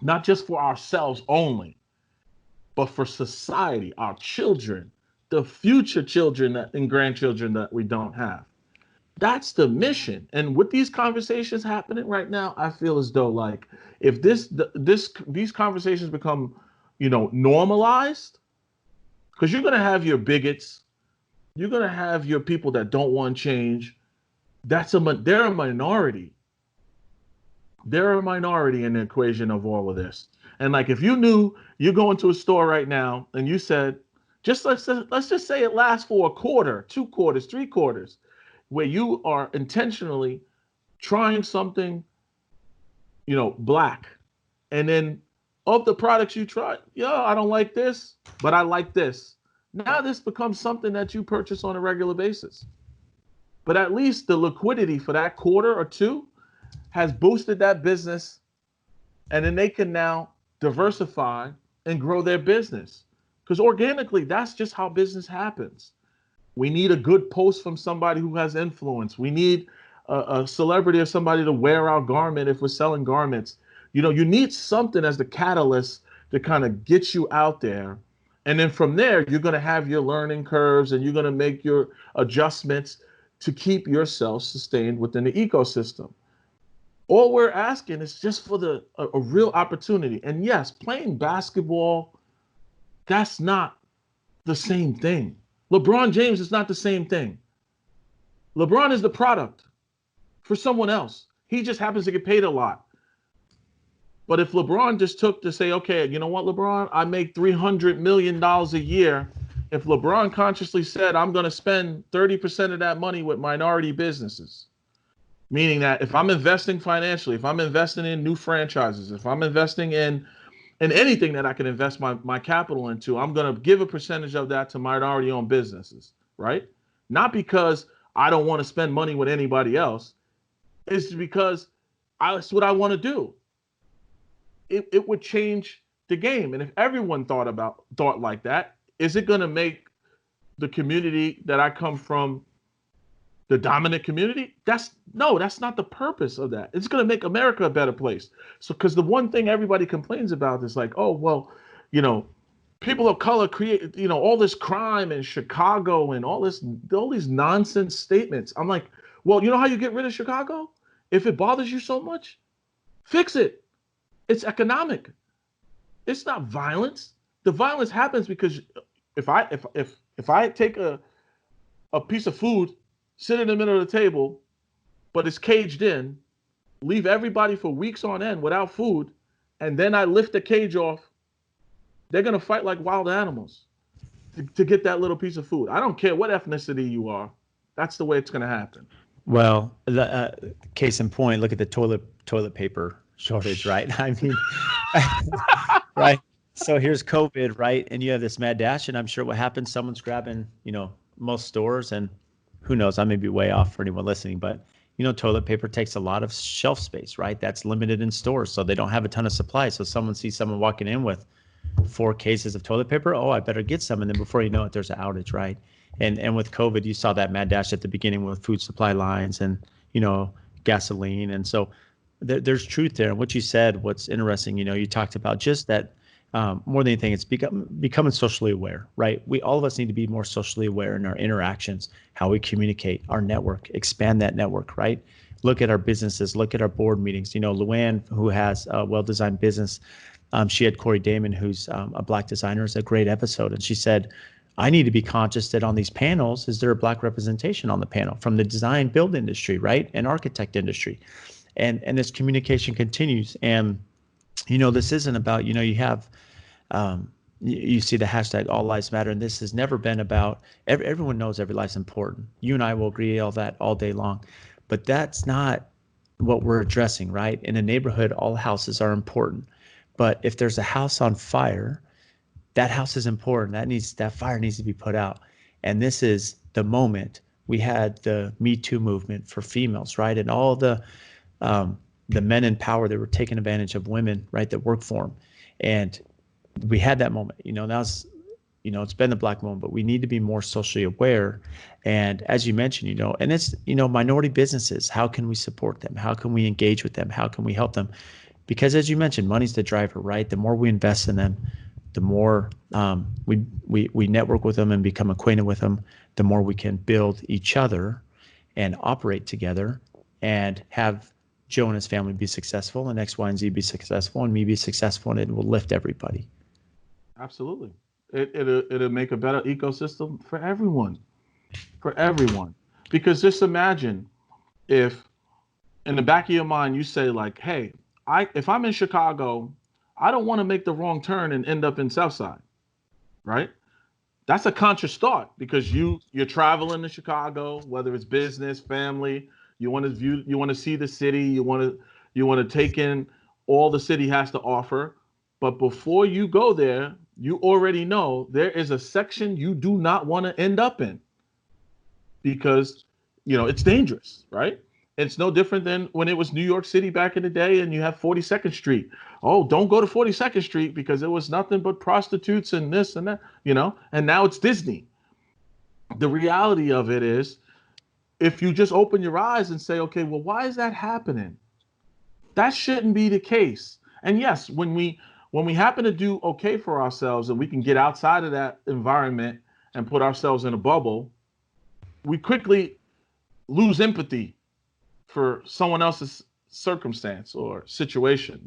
not just for ourselves only, but for society, our children, the future children and grandchildren that we don't have. That's the mission. And with these conversations happening right now, I feel as though, like, if these conversations become, normalized, because you're going to have your bigots, you're going to have your people that don't want change. They're a minority. They're a minority in the equation of all of this. And like, if you knew you go into a store right now and you said, let's just say it lasts for a quarter, 2 quarters, 3 quarters, where you are intentionally trying something, black, and then of the products you try, I don't like this, but I like this. Now this becomes something that you purchase on a regular basis. But at least the liquidity for that quarter or two has boosted that business, and then they can now diversify and grow their business. Because organically, that's just how business happens. We need a good post from somebody who has influence. We need a celebrity or somebody to wear our garment if we're selling garments. You need something as the catalyst to kind of get you out there. And then from there, you're going to have your learning curves, and you're going to make your adjustments to keep yourself sustained within the ecosystem. All we're asking is just for a real opportunity. And yes, playing basketball, that's not the same thing. LeBron James is not the same thing. LeBron is the product for someone else. He just happens to get paid a lot. But if LeBron just took to say, okay, you know what, LeBron, I make $300 million a year. If LeBron consciously said, I'm going to spend 30% of that money with minority businesses, meaning that if I'm investing financially, if I'm investing in new franchises, if I'm investing in anything that I can invest my capital into, I'm going to give a percentage of that to minority-owned businesses, right? Not because I don't want to spend money with anybody else. It's because that's what I want to do. It would change the game. And if everyone thought like that, is it going to make the community that I come from the dominant community? That's not the purpose of that. It's going to make America a better place. So, because the one thing everybody complains about is like, oh, well, people of color create, all this crime in Chicago and all these nonsense statements. I'm like, well, you know how you get rid of Chicago? If it bothers you so much, fix it. It's economic. It's not violence. The violence happens because if I take a piece of food, sit in the middle of the table, but it's caged in, leave everybody for weeks on end without food, and then I lift the cage off, they're going to fight like wild animals to get that little piece of food. I don't care what ethnicity you are. That's the way it's going to happen. Well, the case in point, look at the toilet paper shortage, right? I mean, right? So here's COVID, right? And you have this mad dash, and I'm sure what happens, someone's grabbing, most stores, and who knows, I may be way off for anyone listening, but toilet paper takes a lot of shelf space, right? That's limited in stores, so they don't have a ton of supply. So someone sees someone walking in with 4 cases of toilet paper. Oh, I better get some. And then before you know it, there's an outage, right? And with COVID, you saw that mad dash at the beginning with food supply lines and, gasoline. And so there's truth there. And what you said, what's interesting, you talked about just that more than anything, it's becoming socially aware, right? All of us need to be more socially aware in our interactions, how we communicate, our network, expand that network, right? Look at our businesses, look at our board meetings. Luann, who has a well-designed business, she had Corey Damon, who's a Black designer. It's a great episode. And she said, I need to be conscious that on these panels, is there a Black representation on the panel from the design build industry, right? And architect industry. And this communication continues. And, this isn't about, you have you see the hashtag All Lives Matter, and this has never been about. Everyone knows every life's important. You and I will agree all that all day long, but that's not what we're addressing, right? In a neighborhood, all houses are important, but if there's a house on fire, that house is important. That fire needs to be put out. And this is the moment we had the Me Too movement for females, right? And all the men in power that were taking advantage of women, right, that work for them. And we had that moment, that was, it's been the black moment, but we need to be more socially aware. And as you mentioned, and it's, minority businesses, how can we support them? How can we engage with them? How can we help them? Because as you mentioned, money's the driver, right? The more we invest in them, the more we network with them and become acquainted with them, the more we can build each other and operate together and have Joe and his family be successful and X, Y, and Z be successful and me be successful, and it will lift everybody. Absolutely. It'll make a better ecosystem for everyone. Because just imagine if in the back of your mind, you say like, hey, if I'm in Chicago, I don't want to make the wrong turn and end up in Southside, right? That's a conscious thought because you're traveling to Chicago, whether it's business, family, you want to see the city, you want to take in all the city has to offer. But before you go there, you already know there is a section you do not want to end up in because, it's dangerous, right? It's no different than when it was New York City back in the day and you have 42nd Street. Oh, don't go to 42nd Street because it was nothing but prostitutes and this and that, and now it's Disney. The reality of it is, if you just open your eyes and say, okay, well, why is that happening? That shouldn't be the case. And yes, when we happen to do okay for ourselves and we can get outside of that environment and put ourselves in a bubble, we quickly lose empathy for someone else's circumstance or situation.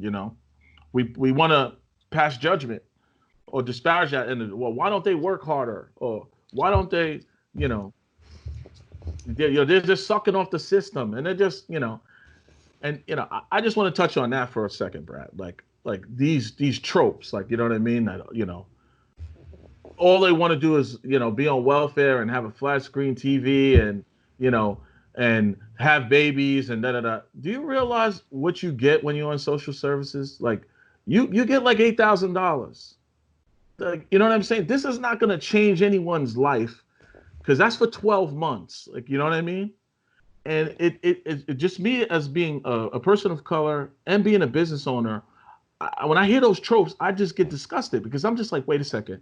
We want to pass judgment or disparage that. And well, why don't they work harder? Or why don't they, they're just sucking off the system, and they're just, and I just want to touch on that for a second, Brad. Like these tropes, like, you know what I mean? That, all they want to do is, be on welfare and have a flat screen TV and, and have babies and da-da-da. Do you realize what you get when you're on social services? Like you get like $8,000. Like, you know what I'm saying? This is not going to change anyone's life because that's for 12 months. Like, you know what I mean? And it just me as being a person of color and being a business owner, when I hear those tropes, I just get disgusted because I'm just like, wait a second.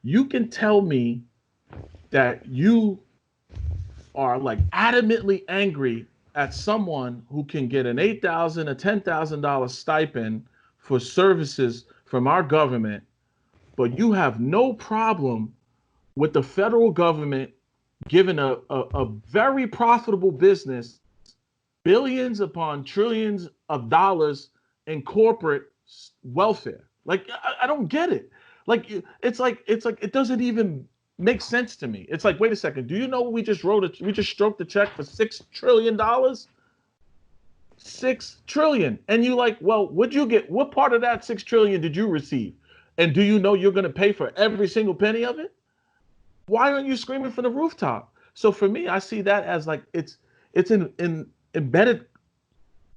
You can tell me that you are like adamantly angry at someone who can get an $8,000, a $10,000 stipend for services from our government, but you have no problem with the federal government giving a very profitable business billions upon trillions of dollars in corporate welfare. Like, I don't get it. Like, it's like it doesn't even make sense to me. It's like, wait a second, do you know we just stroked the check for $6 trillion? $6 trillion. And you like, well, what'd you get? What part of that 6 trillion did you receive? And do you know you're going to pay for every single penny of it? Why aren't you screaming from the rooftop? So for me, I see that as like it's in embedded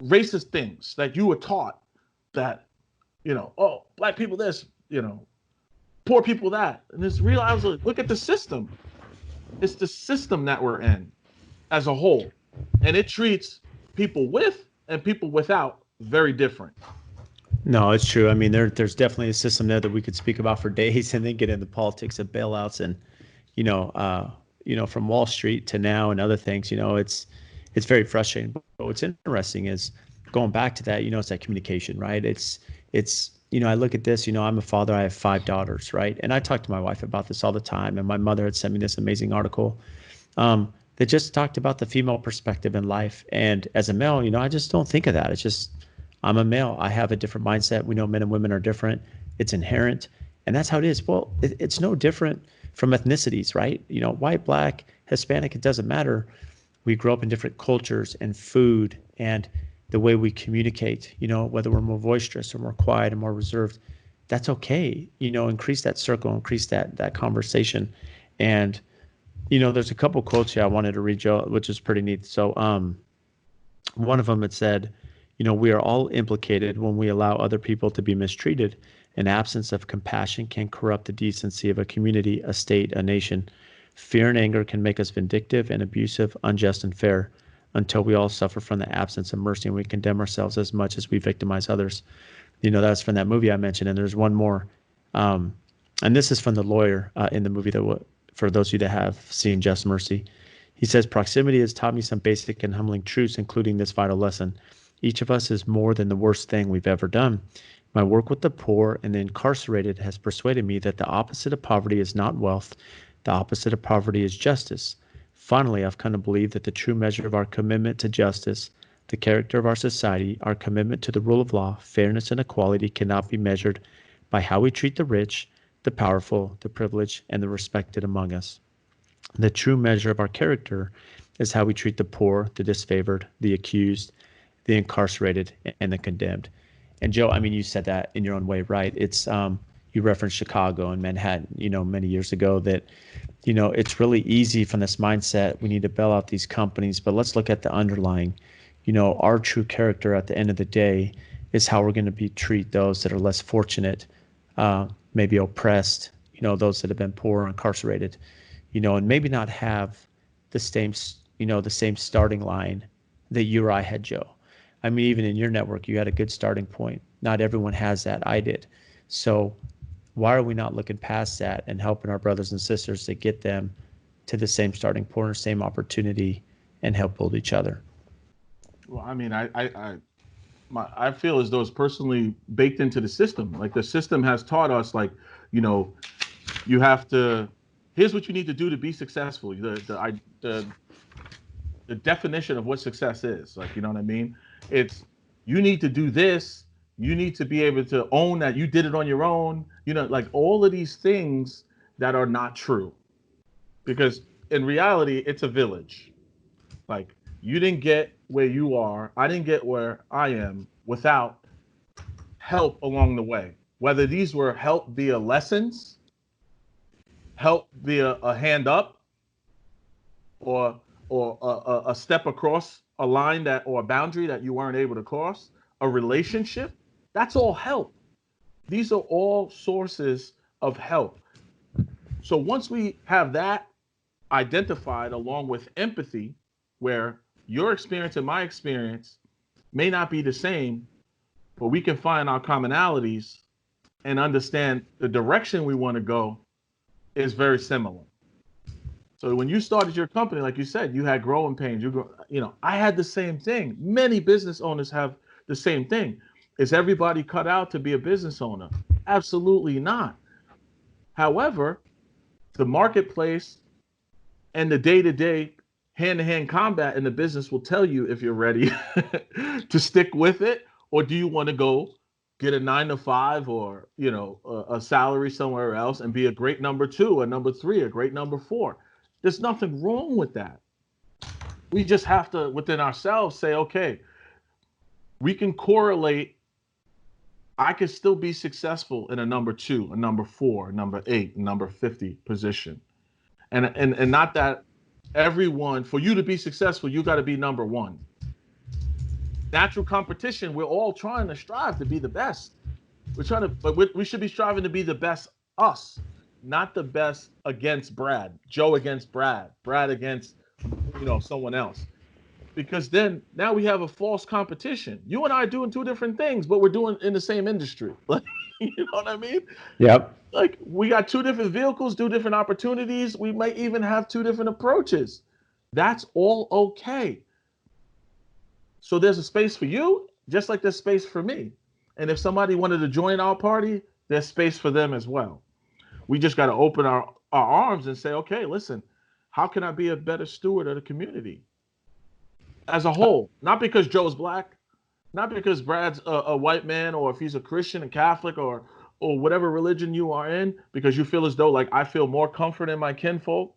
racist things that you were taught that, oh, black people this, poor people that. And it's real. I was like, look at the system. It's the system that we're in as a whole. And it treats people with and people without very different. No, it's true. I mean, there's definitely a system there that we could speak about for days and then get into politics of bailouts and, from Wall Street to now and other things, it's very frustrating. But what's interesting is going back to that, it's that communication, right? It's, I look at this, I'm a father, I have 5 daughters, right? And I talk to my wife about this all the time. And my mother had sent me this amazing article that just talked about the female perspective in life. And as a male, I just don't think of that. It's just, I'm a male. I have a different mindset. We know men and women are different. It's inherent. And that's how it is. Well, it's no different from ethnicities, right? White, black, Hispanic, it doesn't matter. We grow up in different cultures and food and the way we communicate, whether we're more boisterous or more quiet and more reserved. that's okay. Increase that circle, increase that conversation. And, there's a couple quotes here I wanted to read, Joe, which is pretty neat. So, one of them, it said, we are all implicated when we allow other people to be mistreated. An absence of compassion can corrupt the decency of a community, a state, a nation. Fear and anger can make us vindictive and abusive, unjust and fair, until we all suffer from the absence of mercy and we condemn ourselves as much as we victimize others. That's from that movie I mentioned. And there's one more. And this is from the lawyer in the movie, for those of you that have seen Just Mercy. He says, proximity has taught me some basic and humbling truths, including this vital lesson. Each of us is more than the worst thing we've ever done. My work with the poor and the incarcerated has persuaded me that the opposite of poverty is not wealth. The opposite of poverty is justice. Finally, I've come to believe that the true measure of our commitment to justice, the character of our society, our commitment to the rule of law, fairness, and equality cannot be measured by how we treat the rich, the powerful, the privileged, and the respected among us. The true measure of our character is how we treat the poor, the disfavored, the accused, the incarcerated, and the condemned. And Joe, I mean, you said that in your own way, right? It's you referenced Chicago and Manhattan, many years ago, that it's really easy from this mindset. We need to bail out these companies, but let's look at the underlying. Our true character at the end of the day is how we're going to treat those that are less fortunate, maybe oppressed, those that have been poor or incarcerated, and maybe not have the same starting line that you or I had, Joe. I mean, even in your network, you had a good starting point. Not everyone has that. I did. So why are we not looking past that and helping our brothers and sisters to get them to the same starting point or same opportunity and help build each other? Well, I mean, I feel as though it's personally baked into the system. Like the system has taught us, like, you have to. Here's what you need to do to be successful. The definition of what success is, like, you know what I mean? It's you need to do this. You need to be able to own that you did it on your own. Like all of these things that are not true, because in reality, it's a village. Like you didn't get where you are. I didn't get where I am without help along the way. Whether these were help via lessons, help via a hand up, or a step across a line or a boundary that you weren't able to cross, a relationship, that's all help. These are all sources of help. So once we have that identified along with empathy, where your experience and my experience may not be the same, but we can find our commonalities and understand the direction we want to go is very similar. So when you started your company, like you said, you had growing pains. I had the same thing. Many business owners have the same thing. Is everybody cut out to be a business owner? Absolutely not. However, the marketplace and the day-to-day hand-to-hand combat in the business will tell you if you're ready to stick with it, or do you want to go get a 9 to 5 or a salary somewhere else and be a great number 2, a number 3, a great number 4. There's nothing wrong with that. We just have to, within ourselves, say, okay, we can correlate. I could still be successful in a number 2, a number 4, a number 8, a number 50 position. And not that everyone, for you to be successful, you got to be number 1. Natural competition, we're all trying to strive to be the best. But we should be striving to be the best us, not the best against Brad, Joe against Brad against, someone else. Because then now we have a false competition. You and I are doing 2 different things, but we're doing in the same industry. Like, you know what I mean? Yep. Like we got 2 different vehicles, 2 different opportunities. We might even have 2 different approaches. That's all okay. So there's a space for you, just like there's space for me. And if somebody wanted to join our party, there's space for them as well. We just got to open our arms and say, okay, listen, how can I be a better steward of the community as a whole? Not because Joe's black, not because Brad's a white man, or if he's a Christian and Catholic or whatever religion you are in, because you feel as though like I feel more comfort in my kinfolk.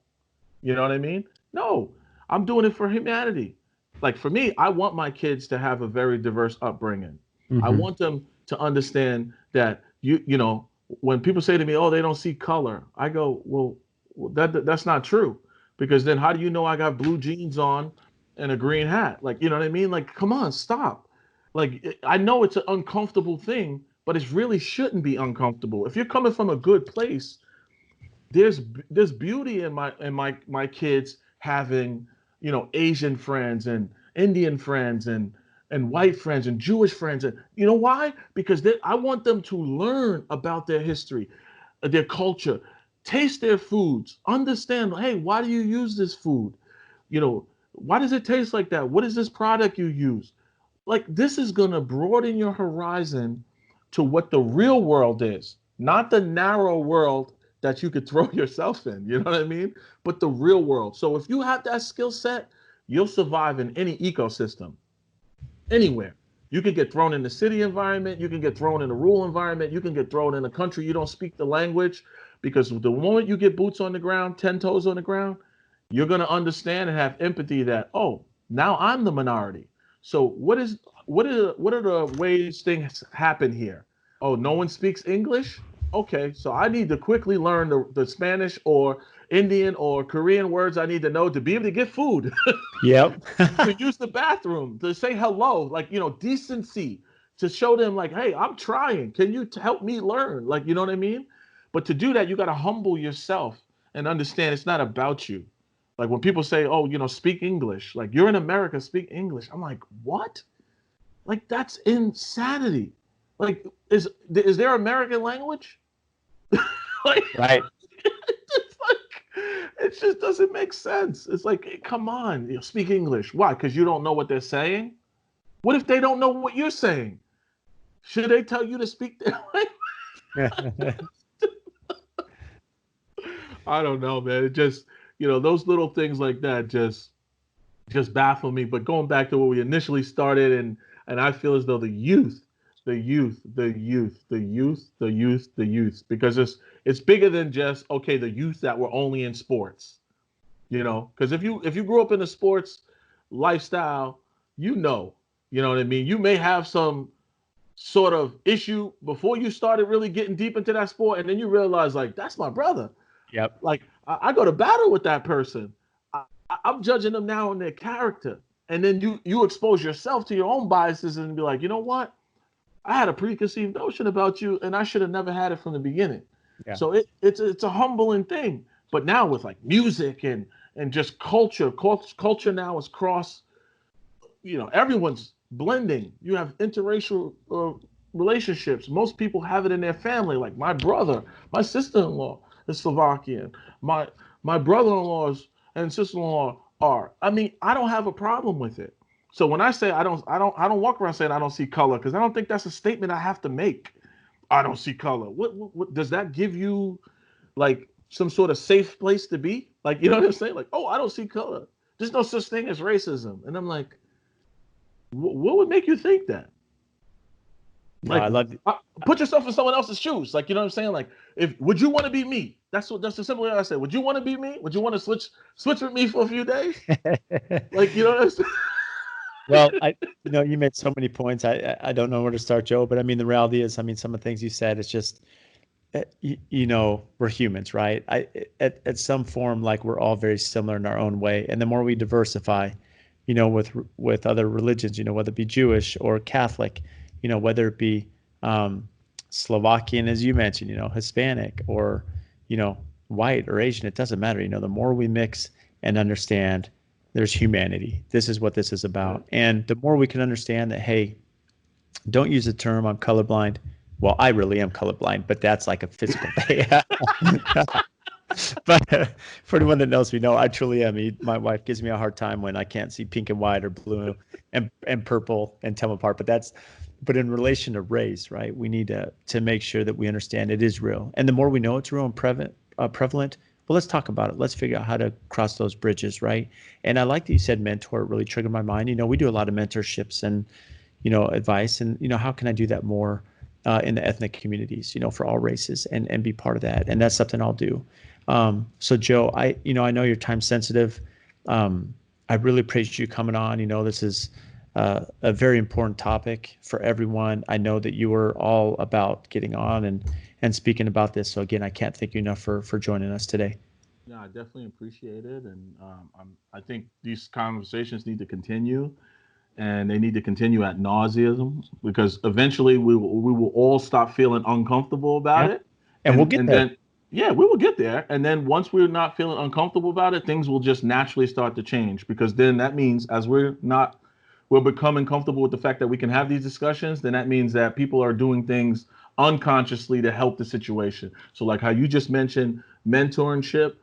You know what I mean? No, I'm doing it for humanity. Like for me, I want my kids to have a very diverse upbringing. Mm-hmm. I want them to understand that you know, when people say to me, "Oh, they don't see color," I go, "Well, that's not true, because then how do you know I got blue jeans on and a green hat? Like, you know what I mean? Like, come on, stop. Like, I know it's an uncomfortable thing, but it really shouldn't be uncomfortable. If you're coming from a good place, there's there's beauty in my kids having, you know, Asian friends and Indian friends and white friends and Jewish friends. And you know why? Because I want them to learn about their history, their culture, taste their foods, understand, hey, why do you use this food? You know, why does it taste like that? What is this product you use? Like, this is going to broaden your horizon to what the real world is, not the narrow world that you could throw yourself in. You know what I mean? But the real world. So if you have that skill set, you'll survive in any ecosystem, anywhere. You can get thrown in the city environment, you can get thrown in a rural environment, you can get thrown in a country you don't speak the language, because the moment you get boots on the ground, 10 toes on the ground, you're going to understand and have empathy that, oh, now I'm the minority. So what are the ways things happen here? Oh, no one speaks English? Okay, so I need to quickly learn the Spanish or Indian or Korean words I need to know to be able to get food. Yep. To use the bathroom, to say hello, like, you know, decency, to show them like, hey, I'm trying. Can you help me learn? Like, you know what I mean? But to do that, you got to humble yourself and understand it's not about you. Like when people say, oh, you know, speak English, like you're in America, speak English. I'm like, what? Like that's insanity. Like, is there American language? Like, Right. it's like, it just doesn't make sense. It's like, come on, you know, speak English. Why? Because you don't know what they're saying? What if they don't know what you're saying? Should they tell you to speak their language? I don't know, man. It just, you know, those little things like that just baffle me. But going back to where we initially started, and I feel as though the youth, the youth, because it's bigger than just, okay, the youth that were only in sports, you know, because if you grew up in a sports lifestyle, you know, you know what I mean. You may have some sort of issue before you started really getting deep into that sport, and then you realize like that's my brother. Yep. Like I go to battle with that person. I'm judging them now on their character, and then you expose yourself to your own biases and be like, you know what? I had a preconceived notion about you, and I should have never had it from the beginning. Yeah. So it's a humbling thing. But now with like music and just culture now is cross. You know, everyone's blending. You have interracial relationships. Most people have it in their family. Like my brother, my sister-in-law is Slovakian. My brother-in-laws and sister-in-law are. I mean, I don't have a problem with it. So when I say I don't walk around saying I don't see color, because I don't think that's a statement I have to make. I don't see color. What does that give you, like some sort of safe place to be? Like, you know what I'm saying? Like, oh, I don't see color. There's no such thing as racism. And I'm like, what would make you think that? No, Like, I love put yourself in someone else's shoes. Like, you know what I'm saying? Like, if would you want to be me? That's the simple way I say. Would you want to be me? Would you want to switch with me for a few days? it. Like, you know what I'm saying? Well, you made so many points. I don't know where to start, Joe, but I mean, the reality is, I mean, some of the things you said, it's just, we're humans, right? At some form, like we're all very similar in our own way. And the more we diversify, with other religions, whether it be Jewish or Catholic, whether it be Slovakian, as you mentioned, Hispanic or, white or Asian, it doesn't matter. The more we mix and understand, there's humanity. This is what this is about. And the more we can understand that, hey, don't use the term I'm colorblind. Well, I really am colorblind, but that's like a physical thing. But for anyone that knows me, no, I truly am. My wife gives me a hard time when I can't see pink and white or blue and purple and tell them apart. But in relation to race, right, we need to make sure that we understand it is real. And the more we know it's real and prevalent, well, let's talk about it. Let's figure out how to cross those bridges, right? And I like that you said mentor. It really triggered my mind. We do a lot of mentorships and, advice. And, how can I do that more in the ethnic communities, for all races and be part of that? And that's something I'll do. So, Joe, I know you're time sensitive. I really appreciate you coming on. This is a very important topic for everyone. I know that you were all about getting on and speaking about this. So again, I can't thank you enough for joining us today. Yeah, I definitely appreciate it, and I think these conversations need to continue, and they need to continue at nauseum because eventually we will all stop feeling uncomfortable about Yeah. it, And we'll get and there. then yeah, we will get there, and then once we're not feeling uncomfortable about it, things will just naturally start to change because then that means as we're becoming comfortable with the fact that we can have these discussions, then that means that people are doing things unconsciously to help the situation. So like how you just mentioned mentorship,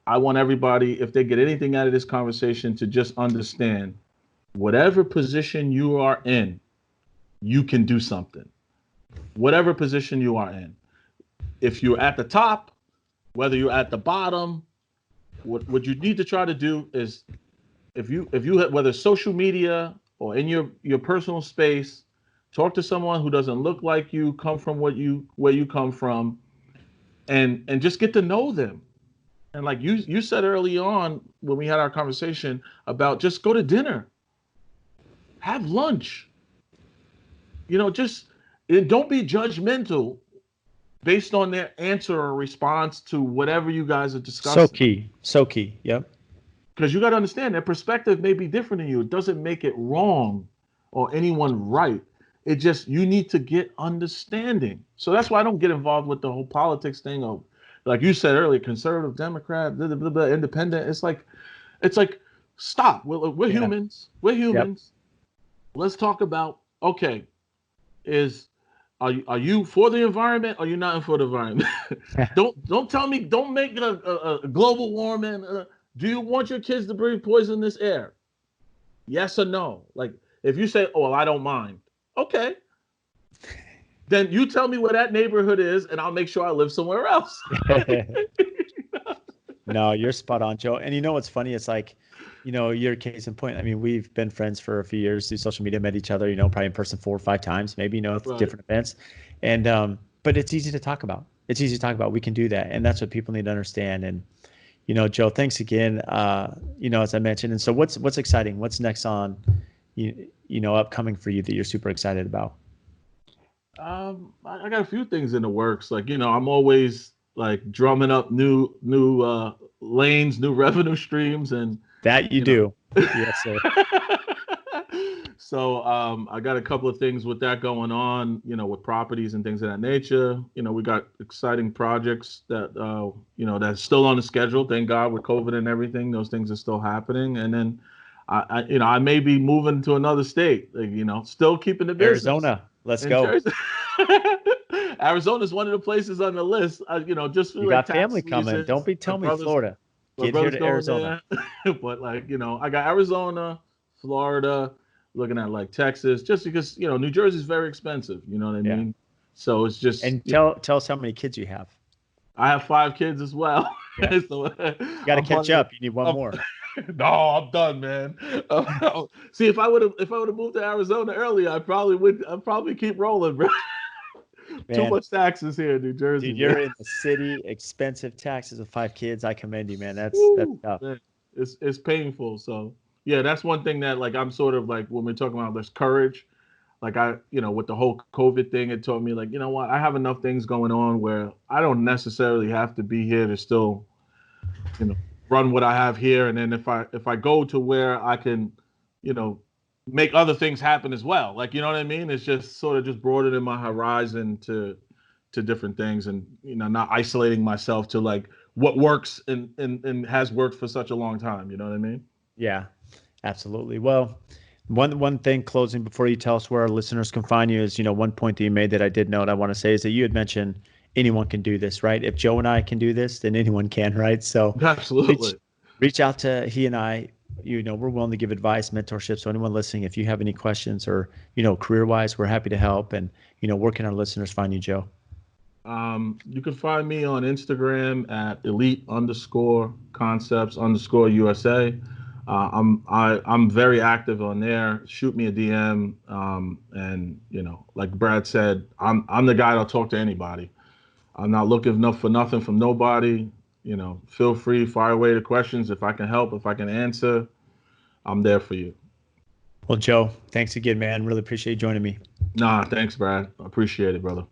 I want everybody, if they get anything out of this conversation, to just understand whatever position you are in, you can do something. Whatever position you are in. If you're at the top, whether you're at the bottom, what you need to try to do is if you whether social media or in your personal space, talk to someone who doesn't look like you, come from where you come from, and just get to know them. And like you said early on when we had our conversation about just go to dinner, have lunch, just and don't be judgmental based on their answer or response to whatever you guys are So discussing. key. So key. Yep. Because you got to understand their perspective may be different than you. It doesn't make it wrong or anyone right. It just you need to get understanding. So that's why I don't get involved with the whole politics thing of, like you said earlier, conservative, Democrat, blah, blah, blah, blah, independent. It's like stop. We're Yeah. humans. We're Yep. humans. Let's talk about, okay, is are you for the environment or are you not for the environment? Don't tell me, don't make it a global warming. Do you want your kids to breathe poisonous air? Yes or no? Like if you say, oh well, I don't mind. Okay, then you tell me where that neighborhood is, and I'll make sure I live somewhere else. No, you're spot on, Joe. And you know what's funny? It's like, your case in point. I mean, we've been friends for a few years through social media, met each other, probably in person 4 or 5 times, maybe, at Right. different events. And but it's easy to talk about. It's easy to talk about. We can do that. And that's what people need to understand. And, Joe, thanks again. As I mentioned. And so what's exciting? What's next on upcoming for you that you're super excited about? I got a few things in the works. Like, I'm always like drumming up new lanes, new revenue streams, and That you you know. do. Yes, sir. So I got a couple of things with that going on, with properties and things of that nature. We got exciting projects that that's still on the schedule. Thank God with COVID and everything, those things are still happening. And then I may be moving to another state, like, still keeping the business Arizona. Let's in go. Jersey. Arizona is one of the places on the list. Just for You like got tax family coming. Don't reasons. be My telling me brother's Florida. my Get here brother's to going Arizona. there, but like I got Arizona, Florida, looking at like Texas, just because New Jersey is very expensive. You know what I Yeah. mean? So it's just And tell us how many kids you have. I have 5 kids as well. Yeah. So You got to I'm catch planning. up. You need one I'm, more. no, I'm done, man. See, if I would have moved to Arizona earlier, I'd probably keep rolling, bro. Too Man, much taxes here in New Jersey, dude, man. you're in the city, expensive taxes with 5 kids. I commend you, man. That's Woo, tough. man. It's painful. So yeah, that's one thing that like I'm sort of like when we're talking about this courage, like with the whole COVID thing, it taught me like, you know what, I have enough things going on where I don't necessarily have to be here to still, you know, run what I have here. And then if I go to where I can, you know, make other things happen as well. Like, you know what I mean? It's just sort of just broadening my horizon to different things and not isolating myself to like what works and has worked for such a long time. You know what I mean? Yeah, absolutely. Well, one thing closing before you tell us where our listeners can find you is, one point that you made that I did note I want to say is that you had mentioned anyone can do this, right? If Joe and I can do this, then anyone can, right? So reach Absolutely. reach out to he and I. We're willing to give advice, mentorship. So anyone listening, if you have any questions or, career wise, we're happy to help. And, where can our listeners find you, Joe? You can find me on Instagram at elite_concepts_USA. I'm very active on there. Shoot me a DM, and like Brad said, I'm the guy that'll talk to anybody. I'm not looking enough for nothing from nobody. Feel free, fire away the questions. If I can help, if I can answer, I'm there for you. Well, Joe, thanks again, man. Really appreciate you joining me. Nah, thanks, Brad. I appreciate it, brother.